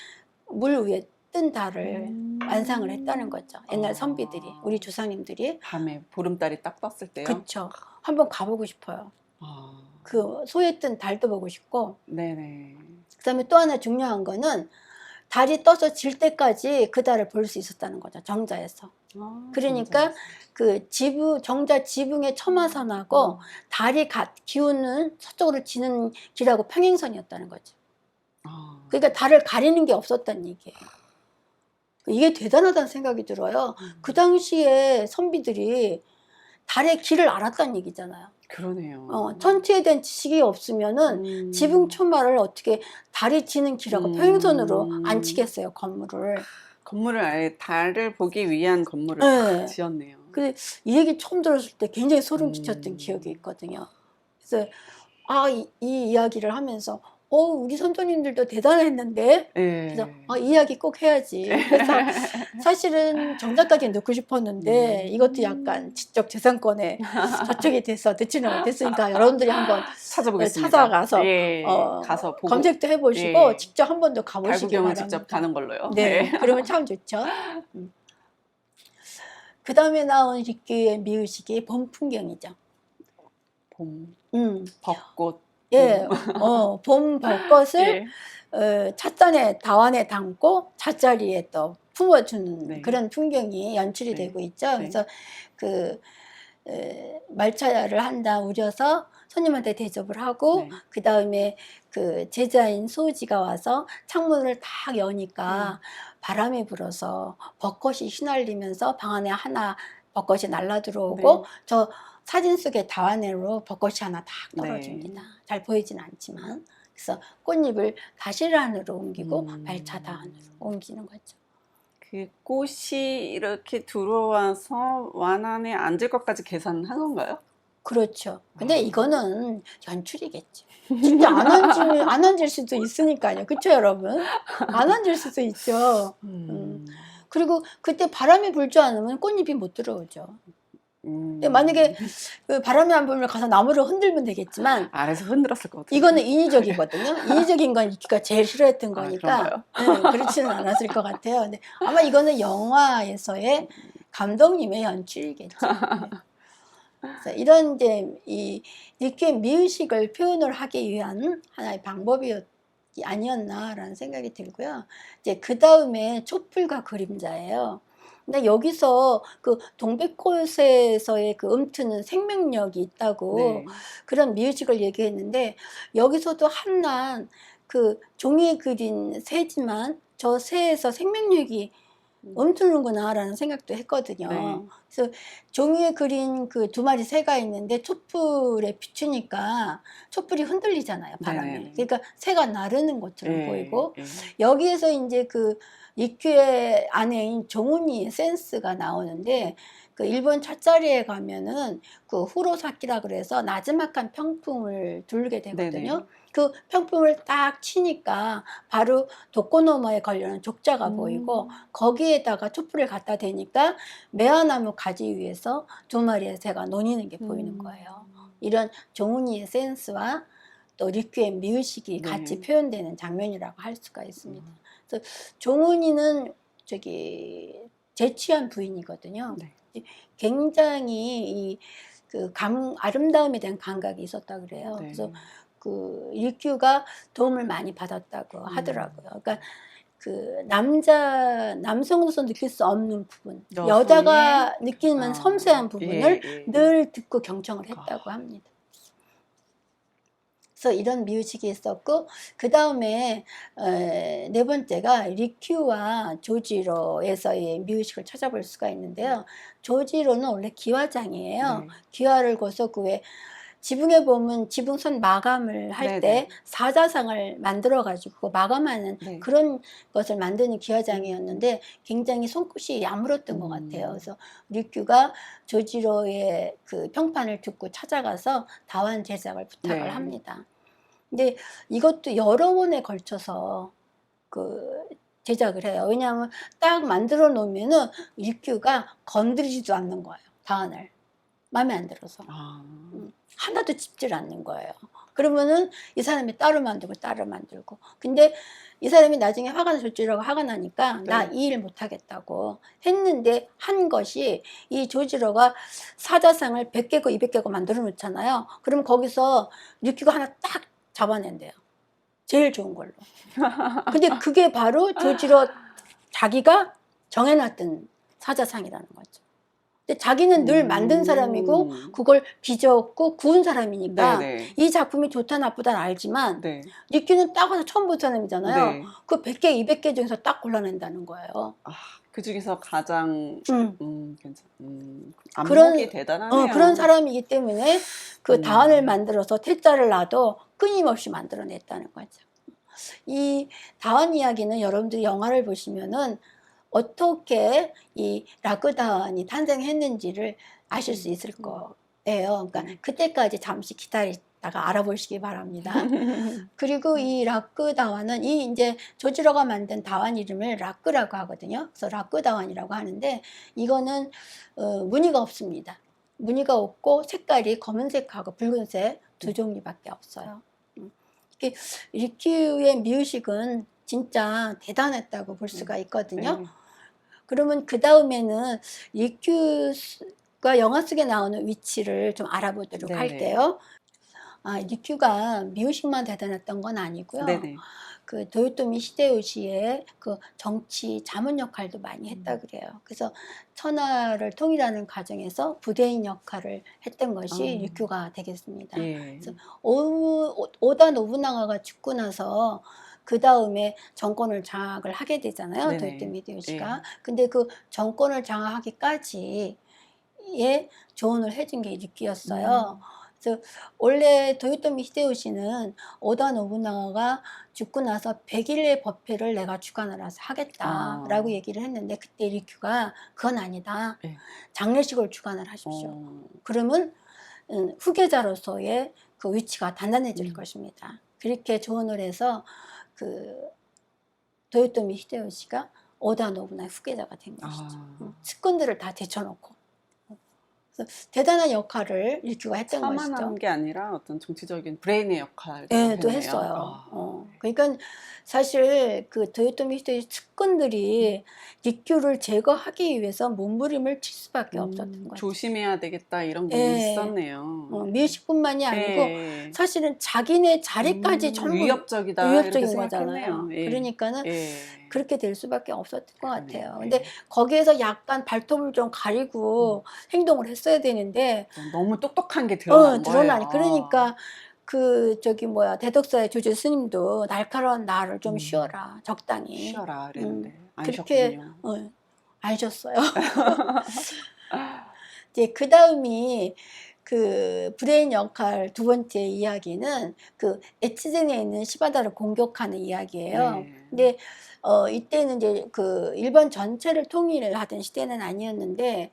Speaker 2: 물 위에 뜬 달을 완상을 했다는 거죠. 옛날
Speaker 1: 아.
Speaker 2: 선비들이, 우리 조상님들이.
Speaker 1: 밤에 보름달이 딱 떴을 때요.
Speaker 2: 그쵸. 한번 가보고 싶어요.
Speaker 1: 아.
Speaker 2: 그 소에 뜬 달도 보고 싶고,
Speaker 1: 네네.
Speaker 2: 그다음에 또 하나 중요한 거는 달이 떠서 질 때까지 그 달을 볼 수 있었다는 거죠. 정자에서.
Speaker 1: 아,
Speaker 2: 그러니까 그 정자 지붕의 첨화선하고 달이 기우는 서쪽으로 지는 길하고 평행선이었다는 거죠.
Speaker 1: 아,
Speaker 2: 그러니까 달을 가리는 게 없었다는 얘기예요. 이게 대단하다는 생각이 들어요. 그 당시에 선비들이 달의 길을 알았다는 얘기잖아요.
Speaker 1: 그러네요.
Speaker 2: 천체에 대한 지식이 없으면은 지붕 첨화를 어떻게 달이 지는 길하고 평행선으로 안 치겠어요, 건물을.
Speaker 1: 건물을 아예 달을 보기 위한 건물을
Speaker 2: 네.
Speaker 1: 딱 지었네요.
Speaker 2: 근데 이 얘기 처음 들었을 때 굉장히 소름 끼쳤던 기억이 있거든요. 그래서 이 이야기를 하면서 우리 선조님들도 대단했는데,
Speaker 1: 네.
Speaker 2: 그래서 이 이야기 꼭 해야지. 그래서 사실은 정답까지 넣고 싶었는데 이것도 약간 지적 재산권에 저촉이 돼서 넣지는 못했으니까 여러분들이 한번
Speaker 1: 찾아보겠습니다.
Speaker 2: 찾아가서
Speaker 1: 예, 가서 보고
Speaker 2: 검색도 해보시고
Speaker 1: 예.
Speaker 2: 직접 한 번 더 가보시기
Speaker 1: 달구경을
Speaker 2: 바랍니다.
Speaker 1: 직접 가는 걸로요.
Speaker 2: 네, 그러면 참 좋죠. 그 다음에 나온 리큐의 미우식이 봄 풍경이죠.
Speaker 1: 봄,
Speaker 2: 음,
Speaker 1: 벚꽃.
Speaker 2: 예, 봄 벚꽃을
Speaker 1: 예.
Speaker 2: 찻잔에 다완에 담고 찻자리에 또 품어주는
Speaker 1: 네.
Speaker 2: 그런 풍경이 연출이
Speaker 1: 네.
Speaker 2: 되고 있죠.
Speaker 1: 네.
Speaker 2: 그래서 그 말차를 한다 우려서 손님한테 대접을 하고
Speaker 1: 네.
Speaker 2: 그 다음에 그 제자인 소지가 와서 창문을 딱 여니까 바람이 불어서 벚꽃이 휘날리면서 방 안에 하나 벚꽃이 날라 들어오고
Speaker 1: 네.
Speaker 2: 저 사진 속에 다완으로 벚꽃이 하나 딱 떨어집니다.
Speaker 1: 네.
Speaker 2: 잘 보이진 않지만. 그래서 꽃잎을 다실 안으로 옮기고 말차다 안으로 옮기는 거죠.
Speaker 1: 그 꽃이 이렇게 들어와서 완 안에 앉을 것까지 계산한 건가요?
Speaker 2: 그렇죠. 근데 이거는 연출이겠죠. 진짜 안 앉을 수도 있으니까요. 그렇죠, 여러분? 안 앉을 수도 있죠. 그리고 그때 바람이 불 줄 않으면 꽃잎이 못 들어오죠. 근데 만약에 그 바람이 안 불면 가서 나무를 흔들면 되겠지만
Speaker 1: 아래서 흔들었을 것 같아요.
Speaker 2: 이거는 인위적이거든요. 인위적인 건 리큐가 제일 싫어했던 거니까
Speaker 1: 그런가요?
Speaker 2: 그렇지는 않았을 것 같아요. 근데 아마 이거는 영화에서의 감독님의 연출이겠죠. 네. 그래서 이런 이제 이 리큐의 미의식을 표현을 하기 위한 하나의 방법이 아니었나라는 생각이 들고요. 이제 그 다음에 촛불과 그림자예요. 근데 여기서 그 동백꽃에서의 그 음트는 생명력이 있다고
Speaker 1: 네.
Speaker 2: 그런 미의식을 얘기했는데 여기서도 한낱 그 종이에 그린 새지만 저 새에서 생명력이 움트는구나 라는 생각도 했거든요.
Speaker 1: 네.
Speaker 2: 그래서 종이에 그린 그 두 마리 새가 있는데 촛불에 비추니까 촛불이 흔들리잖아요, 바람에.
Speaker 1: 네네.
Speaker 2: 그러니까 새가 나르는 것처럼
Speaker 1: 예,
Speaker 2: 보이고
Speaker 1: 예.
Speaker 2: 여기에서 이제 그 리큐의 아내인 종훈이의 센스가 나오는데 그 일본 찻자리에 가면은 그 후로사키라 그래서 나지막한 평풍을 두르게 되거든요.
Speaker 1: 네네.
Speaker 2: 그 평풍을 딱 치니까 바로 독고노모에 걸려는 족자가 보이고 거기에다가 촛불을 갖다 대니까 매화나무 가지 위에서 두 마리의 새가 노니는 게 보이는 거예요. 이런 종훈이의 센스와 또 리큐의 미의식이
Speaker 1: 네.
Speaker 2: 같이 표현되는 장면이라고 할 수가 있습니다. 그래서 종훈이는 재취한 부인이거든요.
Speaker 1: 네.
Speaker 2: 굉장히 그 아름다움에 대한 감각이 있었다 그래요.
Speaker 1: 네.
Speaker 2: 그래서 그 리큐가 도움을 많이 받았다고 하더라고요. 그러니까 그 남성으로서 느낄 수 없는 부분,
Speaker 1: 여성의?
Speaker 2: 여자가 느끼는 섬세한 부분을
Speaker 1: 예.
Speaker 2: 늘 듣고 경청을 했다고 합니다. 그래서 이런 미의식이 있었고 그 다음에 네 번째가 리큐와 조지로에서의 미의식을 찾아볼 수가 있는데요. 조지로는 원래 기와장이에요.
Speaker 1: 네.
Speaker 2: 기와를 거서 그 외 지붕에 보면 지붕선 마감을 할 때
Speaker 1: 네네.
Speaker 2: 사자상을 만들어 가지고 마감하는
Speaker 1: 네.
Speaker 2: 그런 것을 만드는 기와장이었는데 굉장히 손끝이 야물었던 것 같아요. 그래서 리큐가 조지로의 그 평판을 듣고 찾아가서 다완 제작을 부탁을
Speaker 1: 네.
Speaker 2: 합니다. 근데 이것도 여러 번에 걸쳐서 그 제작을 해요. 왜냐하면 딱 만들어 놓으면은 리큐가 건드리지도 않는 거예요. 다완을 마음에 안 들어서.
Speaker 1: 아.
Speaker 2: 하나도 짚질 않는 거예요. 그러면은 이 사람이 따로 만들고. 근데 이 사람이 나중에 화가 날 조지로가 화가 나니까 나 이 일 못하겠다고 했는데 한 것이 이 조지로가 사자상을 100개고 200개고 만들어 놓잖아요. 그럼 거기서 리큐가 하나 딱 잡아낸대요. 제일 좋은 걸로. 근데 그게 바로 조지로 자기가 정해놨던 사자상이라는 거죠. 근데 자기는 늘 만든 사람이고 그걸 빚었고 구운 사람이니까
Speaker 1: 네네.
Speaker 2: 이 작품이 좋다 나쁘다 알지만
Speaker 1: 네.
Speaker 2: 리큐는 딱 와서 처음 본 사람이잖아요.
Speaker 1: 네.
Speaker 2: 그 100개, 200개 중에서 딱 골라낸다는 거예요.
Speaker 1: 그 중에서 가장 괜찮.
Speaker 2: 그런-
Speaker 1: 안목이 대단하네요.
Speaker 2: 그런 사람이기 때문에 그
Speaker 1: 음.
Speaker 2: 다안을 만들어서 태자를 놔도 끊임없이 만들어냈다는 거죠. 이 다안 이야기는 여러분들이 영화를 보시면은 어떻게 이 라크다안이 탄생했는지를 아실 수 있을 거예요. 그러니까 그때까지 잠시 기다리다가 알아보시기 바랍니다. 그리고 이 라크다완은 이 이제 조지로가 만든 다완 이름을 라크라고 하거든요. 그래서 라크다완이라고 하는데 이거는 무늬가 없습니다. 무늬가 없고 색깔이 검은색하고 붉은색 두 종류밖에 없어요. 이렇게 리큐의 미우식은 진짜 대단했다고 볼 수가 있거든요.
Speaker 1: 네.
Speaker 2: 그러면 그 다음에는 리큐가 영화 속에 나오는 위치를 좀 알아보도록
Speaker 1: 네네.
Speaker 2: 할게요. 리큐가 미우식만 대단했던 건 아니고요.
Speaker 1: 네네.
Speaker 2: 그 도요토미 히데요시의 그 정치 자문 역할도 많이 했다 그래요. 그래서 천하를 통일하는 과정에서 부대인 역할을 했던 것이 리큐가 되겠습니다.
Speaker 1: 예.
Speaker 2: 그래서 오다 노부나가가 죽고 나서 그 다음에 정권을 장악을 하게 되잖아요.
Speaker 1: 네네.
Speaker 2: 도요토미 히데요시가.
Speaker 1: 예.
Speaker 2: 근데 그 정권을 장악하기까지의 조언을 해준 게 리큐였어요. 그래서 원래 도요토미 히데요시는 오다 노부나가가 죽고 나서 100일의 법회를 내가 주관하라서 하겠다라고 얘기를 했는데 그때 리큐가 그건 아니다.
Speaker 1: 네.
Speaker 2: 장례식을 주관을 하십시오. 그러면 후계자로서의 그 위치가 단단해질 것입니다. 그렇게 조언을 해서 그 도요토미 히데요시가 오다 노부나의 후계자가 된 것이죠. 측근들을 다 제쳐놓고. 그래서 대단한 역할을 리큐가 했던
Speaker 1: 차만
Speaker 2: 것이죠.
Speaker 1: 한 게 아니라 어떤 정치적인 브레인의 역할도
Speaker 2: 네, 또
Speaker 1: 했네요.
Speaker 2: 했어요. 그러니까 사실 그 도요토미 히데요시 측근들이 리큐를 제거하기 위해서 몸부림을 칠 수밖에 없었던 거죠.
Speaker 1: 조심해야 되겠다 이런 게
Speaker 2: 예.
Speaker 1: 있었네요.
Speaker 2: 미우식뿐만이 아니고
Speaker 1: 예.
Speaker 2: 사실은 자기네 자리까지 전부
Speaker 1: 위협적이다
Speaker 2: 위협적인
Speaker 1: 이렇게
Speaker 2: 거잖아요.
Speaker 1: 생각했네요. 예.
Speaker 2: 그러니까는
Speaker 1: 예.
Speaker 2: 그렇게 될 수밖에 없었던 것
Speaker 1: 그러네요.
Speaker 2: 같아요.
Speaker 1: 예.
Speaker 2: 근데 거기에서 약간 발톱을 좀 가리고 행동을 했어야 되는데
Speaker 1: 너무 똑똑한 게 드러난
Speaker 2: 드러나니.
Speaker 1: 거예요.
Speaker 2: 그러니까 그 대덕사의 조지 스님도 날카로운 나를 좀 쉬어라, 적당히.
Speaker 1: 쉬어라 그랬는데 안
Speaker 2: 그렇게
Speaker 1: 쉬었군요.
Speaker 2: 아셨어요. 이제 그 다음이 그 브레인 역할 두 번째 이야기는 그 에치젠에 있는 시바다를 공격하는 이야기예요.
Speaker 1: 네.
Speaker 2: 근데 이때는 이제 그 일본 전체를 통일을 하던 시대는 아니었는데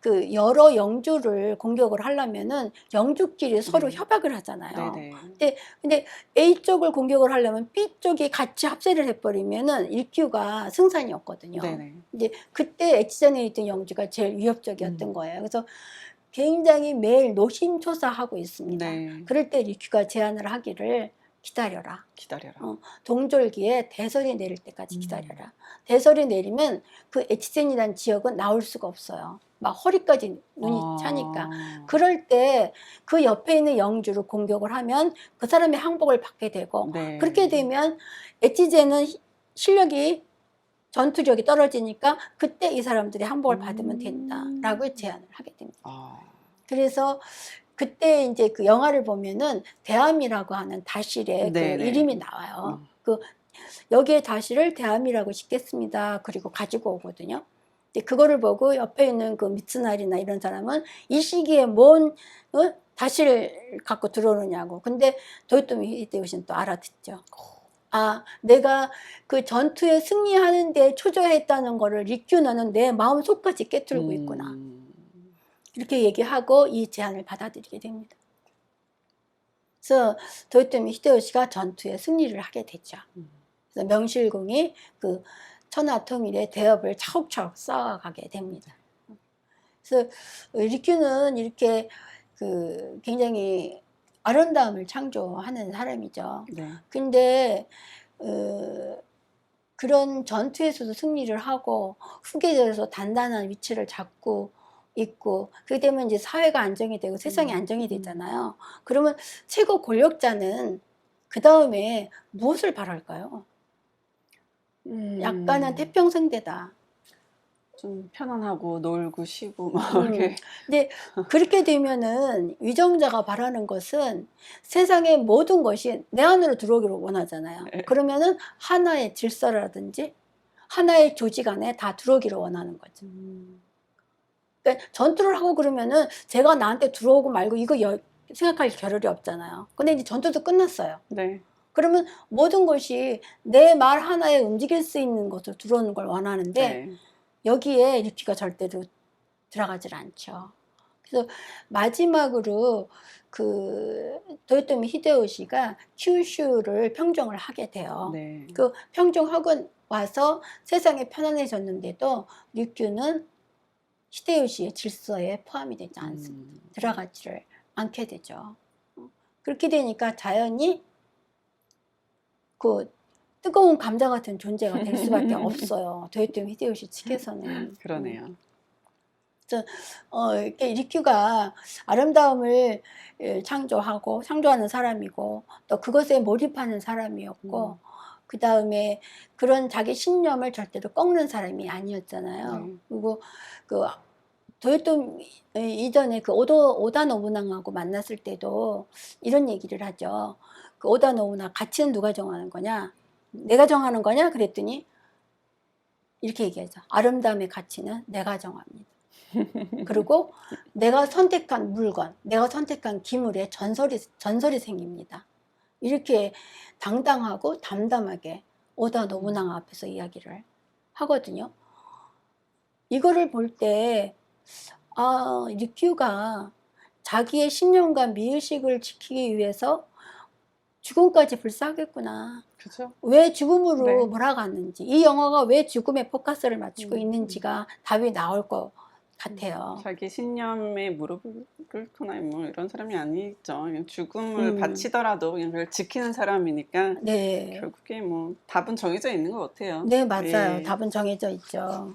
Speaker 2: 그 여러 영주를 공격을 하려면은 영주끼리 서로 협약을 하잖아요.
Speaker 1: 네네.
Speaker 2: 근데 A 쪽을 공격을 하려면 B 쪽이 같이 합세를 해버리면은 일규가 승산이었거든요.
Speaker 1: 네네.
Speaker 2: 이제 그때 에치전에 있던 영주가 제일 위협적이었던 거예요. 그래서 굉장히 매일 노심초사하고 있습니다.
Speaker 1: 네.
Speaker 2: 그럴 때 리큐가 제안을 하기를 기다려라.
Speaker 1: 기다려라.
Speaker 2: 동절기에 대설이 내릴 때까지 기다려라. 대설이 내리면 그 에치젠이라는 지역은 나올 수가 없어요. 막 허리까지 눈이 차니까. 그럴 때 그 옆에 있는 영주를 공격을 하면 그 사람의 항복을 받게 되고
Speaker 1: 네.
Speaker 2: 그렇게 되면 에치젠은 실력이 전투력이 떨어지니까 그때 이 사람들이 항복을 받으면 된다라고 제안을 하게 됩니다. 그래서 그때 이제 그 영화를 보면은 대함이라고 하는 다실의 그
Speaker 1: 네네.
Speaker 2: 이름이 나와요. 그 여기에 다실을 대함이라고 짓겠습니다. 그리고 가지고 오거든요. 근데 그거를 보고 옆에 있는 그 미츠나리나 이런 사람은 이 시기에 뭔 다실 갖고 들어오느냐고. 근데 도요토미 히데요시는 또 알아듣죠. 내가 그 전투에 승리하는데 초조했다는 거를 리큐 너는 내 마음 속까지 깨뜨리고 있구나. 이렇게 얘기하고 이 제안을 받아들이게 됩니다. 그래서 도요토미 히데요시가 전투에 승리를 하게 되죠. 그래서 명실공히 그 천하 통일의 대업을 차곡차곡 쌓아가게 됩니다. 그래서 리큐는 이렇게 그 굉장히 아름다움을 창조하는 사람이죠.
Speaker 1: 네.
Speaker 2: 근데 그런 전투에서도 승리를 하고 후계자에서 단단한 위치를 잡고 있고, 그렇게 되면 이제 사회가 안정이 되고 세상이 안정이 되잖아요. 그러면 최고 권력자는 그 다음에 무엇을 바랄까요? 약간은 태평성대다.
Speaker 1: 좀 편안하고 놀고 쉬고 뭐
Speaker 2: 음.
Speaker 1: 이렇게.
Speaker 2: 근데 그렇게 되면은 위정자가 바라는 것은 세상의 모든 것이 내 안으로 들어오기를 원하잖아요.
Speaker 1: 네.
Speaker 2: 그러면은 하나의 질서라든지 하나의 조직 안에 다 들어오기를 원하는 거죠. 그러니까 전투를 하고 그러면은 제가 나한테 들어오고 말고 이거 생각할 겨를이 없잖아요. 근데 이제 전투도 끝났어요.
Speaker 1: 네.
Speaker 2: 그러면 모든 것이 내 말 하나에 움직일 수 있는 것으로 들어오는 걸 원하는데
Speaker 1: 네.
Speaker 2: 여기에 리키가 절대로 들어가질 않죠. 그래서 마지막으로 그 도요토미 히데요시가 큐슈를 평정을 하게 돼요.
Speaker 1: 네.
Speaker 2: 그 평정하고 와서 세상이 편안해졌는데도 리큐는 히데요시의 질서에 포함이 되지 않습니다. 들어가지를 않게 되죠. 그렇게 되니까 자연히 그 뜨거운 감자 같은 존재가 될 수밖에 없어요. 도요토미 히데요시 측에서는.
Speaker 1: 그러네요.
Speaker 2: 이렇게 리큐가 아름다움을 창조하는 사람이고 또 그것에 몰입하는 사람이었고 그 다음에 그런 자기 신념을 절대로 꺾는 사람이 아니었잖아요. 그리고 그 도요토미 이전에 그 오다 노부나가하고 만났을 때도 이런 얘기를 하죠. 그 오다 노부나 가치는 누가 정하는 거냐? 내가 정하는 거냐? 그랬더니 이렇게 얘기하죠. 아름다움의 가치는 내가 정합니다. 그리고 내가 선택한 물건, 내가 선택한 기물에 전설이 생깁니다. 이렇게 당당하고 담담하게 오다 노부나가 앞에서 이야기를 하거든요. 이거를 볼 때 리큐가 자기의 신념과 미의식을 지키기 위해서 죽음까지 불사하겠구나.
Speaker 1: 그죠?
Speaker 2: 왜 죽음으로
Speaker 1: 네.
Speaker 2: 몰아갔는지, 이 영화가 왜 죽음에 포커스를 맞추고 있는지가 답이 나올 것 같아요.
Speaker 1: 자기 신념에 무릎을 꿇거나 뭐 이런 사람이 아니죠. 그냥 죽음을
Speaker 2: 음.
Speaker 1: 바치더라도 그냥 그걸 지키는 사람이니까
Speaker 2: 네.
Speaker 1: 결국에 뭐 답은 정해져 있는 것 같아요.
Speaker 2: 네, 맞아요.
Speaker 1: 예.
Speaker 2: 답은 정해져 있죠.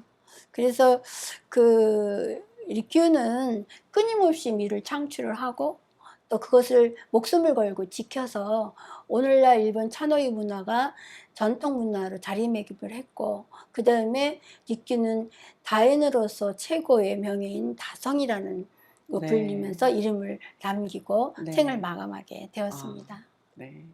Speaker 2: 그래서 그 리큐는 끊임없이 미를 창출을 하고 또 그것을 목숨을 걸고 지켜서 오늘날 일본 차노이 문화가 전통 문화로 자리매김을 했고, 그 다음에 리큐는 다인으로서 최고의 명예인 다성이라는 거
Speaker 1: 네.
Speaker 2: 불리면서 이름을 남기고
Speaker 1: 네.
Speaker 2: 생을 마감하게 되었습니다.
Speaker 1: 네.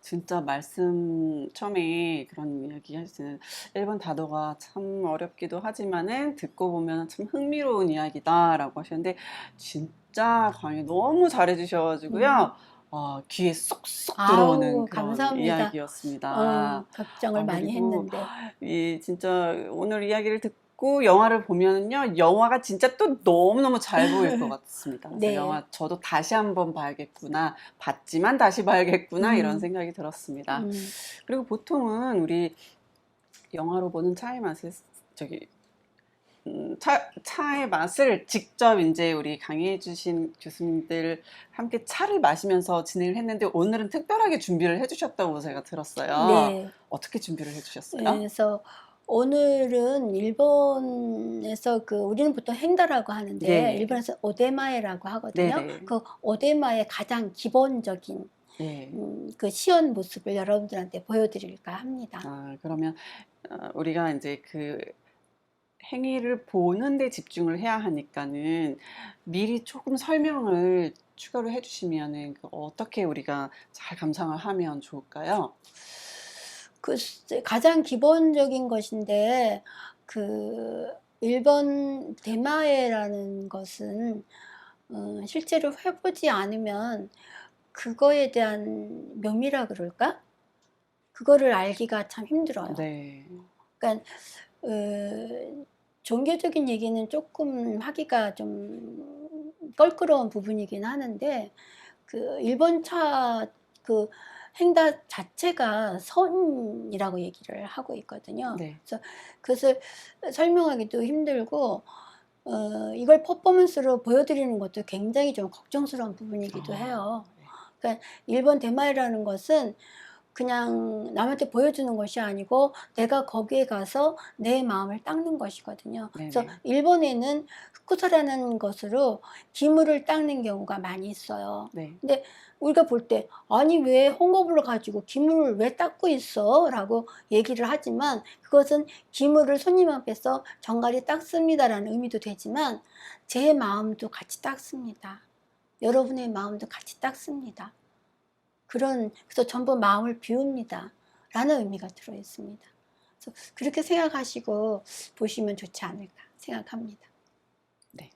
Speaker 1: 진짜 말씀 처음에 그런 이야기 하시는 일본 다도가 참 어렵기도 하지만은 듣고 보면 참 흥미로운 이야기다라고 하셨는데 진짜 강의 너무 잘해주셔가지고요. 귀에 쏙쏙 들어오는
Speaker 2: 아우,
Speaker 1: 그런
Speaker 2: 감사합니다.
Speaker 1: 이야기였습니다.
Speaker 2: 걱정을 많이
Speaker 1: 그리고
Speaker 2: 했는데.
Speaker 1: 이 진짜 오늘 이야기를 듣고 영화를 보면은요, 영화가 진짜 또 너무너무 잘 보일 것 같습니다. 그래서
Speaker 2: 네.
Speaker 1: 영화 저도 다시 한번 봐야겠구나, 봤지만 다시 봐야겠구나 이런 생각이 들었습니다. 그리고 보통은 우리 영화로 보는 차의 맛을 차의 맛을 직접 이제 우리 강의해주신 교수님들 함께 차를 마시면서 진행을 했는데 오늘은 특별하게 준비를 해주셨다고 제가 들었어요.
Speaker 2: 네.
Speaker 1: 어떻게 준비를 해주셨어요?
Speaker 2: 그래서 오늘은 일본에서 우리는 보통 행다라고 하는데
Speaker 1: 네.
Speaker 2: 일본에서 오데마에라고 하거든요.
Speaker 1: 네네.
Speaker 2: 그 오데마의 가장 기본적인
Speaker 1: 네.
Speaker 2: 그 시연 모습을 여러분들한테 보여드릴까 합니다.
Speaker 1: 그러면 우리가 이제 그 행위를 보는데 집중을 해야 하니까는 미리 조금 설명을 추가로 해주시면은 어떻게 우리가 잘 감상을 하면 좋을까요?
Speaker 2: 가장 기본적인 것인데 일본 대마에라는 것은 실제로 해보지 않으면 그거에 대한 묘미라 그럴까? 그거를 알기가 참 힘들어요.
Speaker 1: 네.
Speaker 2: 그러니까 종교적인 얘기는 조금 하기가 좀 껄끄러운 부분이긴 하는데 일본 차 행다 자체가 선이라고 얘기를 하고 있거든요.
Speaker 1: 네.
Speaker 2: 그래서 그것을 설명하기도 힘들고 이걸 퍼포먼스로 보여드리는 것도 굉장히 좀 걱정스러운 부분이기도 해요. 그러니까 일본 대마이라는 것은 그냥 남한테 보여주는 것이 아니고 내가 거기에 가서 내 마음을 닦는 것이거든요. 그래서
Speaker 1: 네네.
Speaker 2: 일본에는 후쿠사라는 것으로 기물을 닦는 경우가 많이 있어요.
Speaker 1: 네.
Speaker 2: 근데 우리가 볼 때 아니 왜 홍거불을 가지고 기물을 왜 닦고 있어? 라고 얘기를 하지만 그것은 기물을 손님 앞에서 정갈히 닦습니다라는 의미도 되지만 제 마음도 같이 닦습니다. 여러분의 마음도 같이 닦습니다. 그래서 전부 마음을 비웁니다. 라는 의미가 들어 있습니다. 그래서 그렇게 생각하시고 보시면 좋지 않을까 생각합니다.
Speaker 1: 네.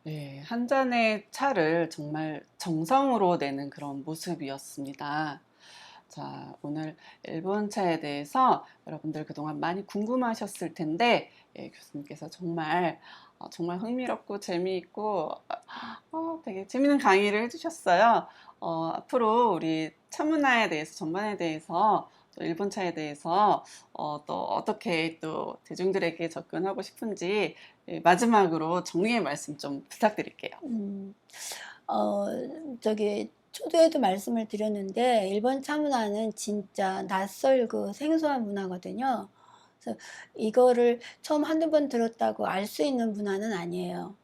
Speaker 1: 네, 한 잔의 차를 정말 정성으로 내는 그런 모습이었습니다. 자, 오늘 일본 차에 대해서 여러분들 그동안 많이 궁금하셨을 텐데, 교수님께서 정말 흥미롭고 재미있고 되게 재미있는 강의를 해주셨어요. 앞으로 우리 차 문화에 대해서, 전반에 대해서, 또 일본 차에 대해서 또 어떻게 또 대중들에게 접근하고 싶은지 마지막으로 정리의 말씀 좀 부탁드릴게요.
Speaker 2: 저기 초두에도 말씀을 드렸는데 일본 차 문화는 진짜 낯설고 생소한 문화거든요. 그래서 이거를 처음 한두 번 들었다고 알 수 있는 문화는 아니에요.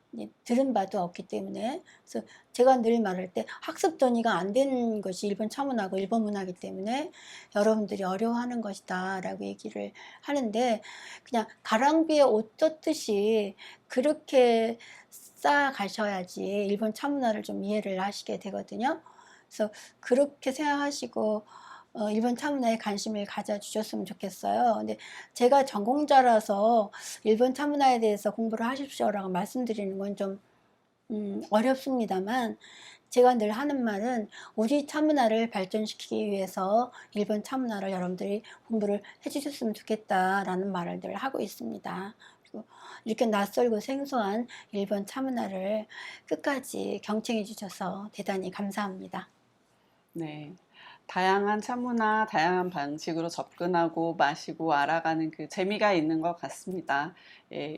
Speaker 2: 들은 바도 없기 때문에. 그래서 제가 늘 말할 때 학습 전이가 안 되는 것이 일본 차 문화고 일본 문화이기 때문에 여러분들이 어려워하는 것이다 라고 얘기를 하는데, 그냥 가랑비에 옷 젖듯이 그렇게 쌓아가셔야지 일본 차 문화를 좀 이해를 하시게 되거든요. 그래서 그렇게 생각하시고 일본 차 문화에 관심을 가져주셨으면 좋겠어요. 근데 제가 전공자라서 일본 차 문화에 대해서 공부를 하십시오라고 말씀드리는 건 좀 어렵습니다만, 제가 늘 하는 말은 우리 차 문화를 발전시키기 위해서 일본 차 문화를 여러분들이 공부를 해주셨으면 좋겠다라는 말을 늘 하고 있습니다. 그리고 이렇게 낯설고 생소한 일본 차 문화를 끝까지 경청해 주셔서 대단히 감사합니다.
Speaker 1: 네. 다양한 차 문화, 다양한 방식으로 접근하고 마시고 알아가는 그 재미가 있는 것 같습니다.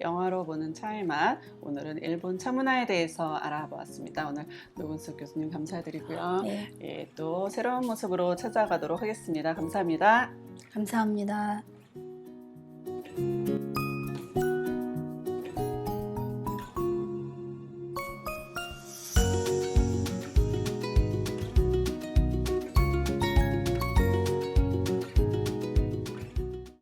Speaker 1: 영화로 보는 차의 맛, 오늘은 일본 차 문화에 대해서 알아보았습니다. 오늘 노근숙 교수님 감사드리고요.
Speaker 2: 네,
Speaker 1: 또 새로운 모습으로 찾아가도록 하겠습니다. 감사합니다.
Speaker 2: 감사합니다.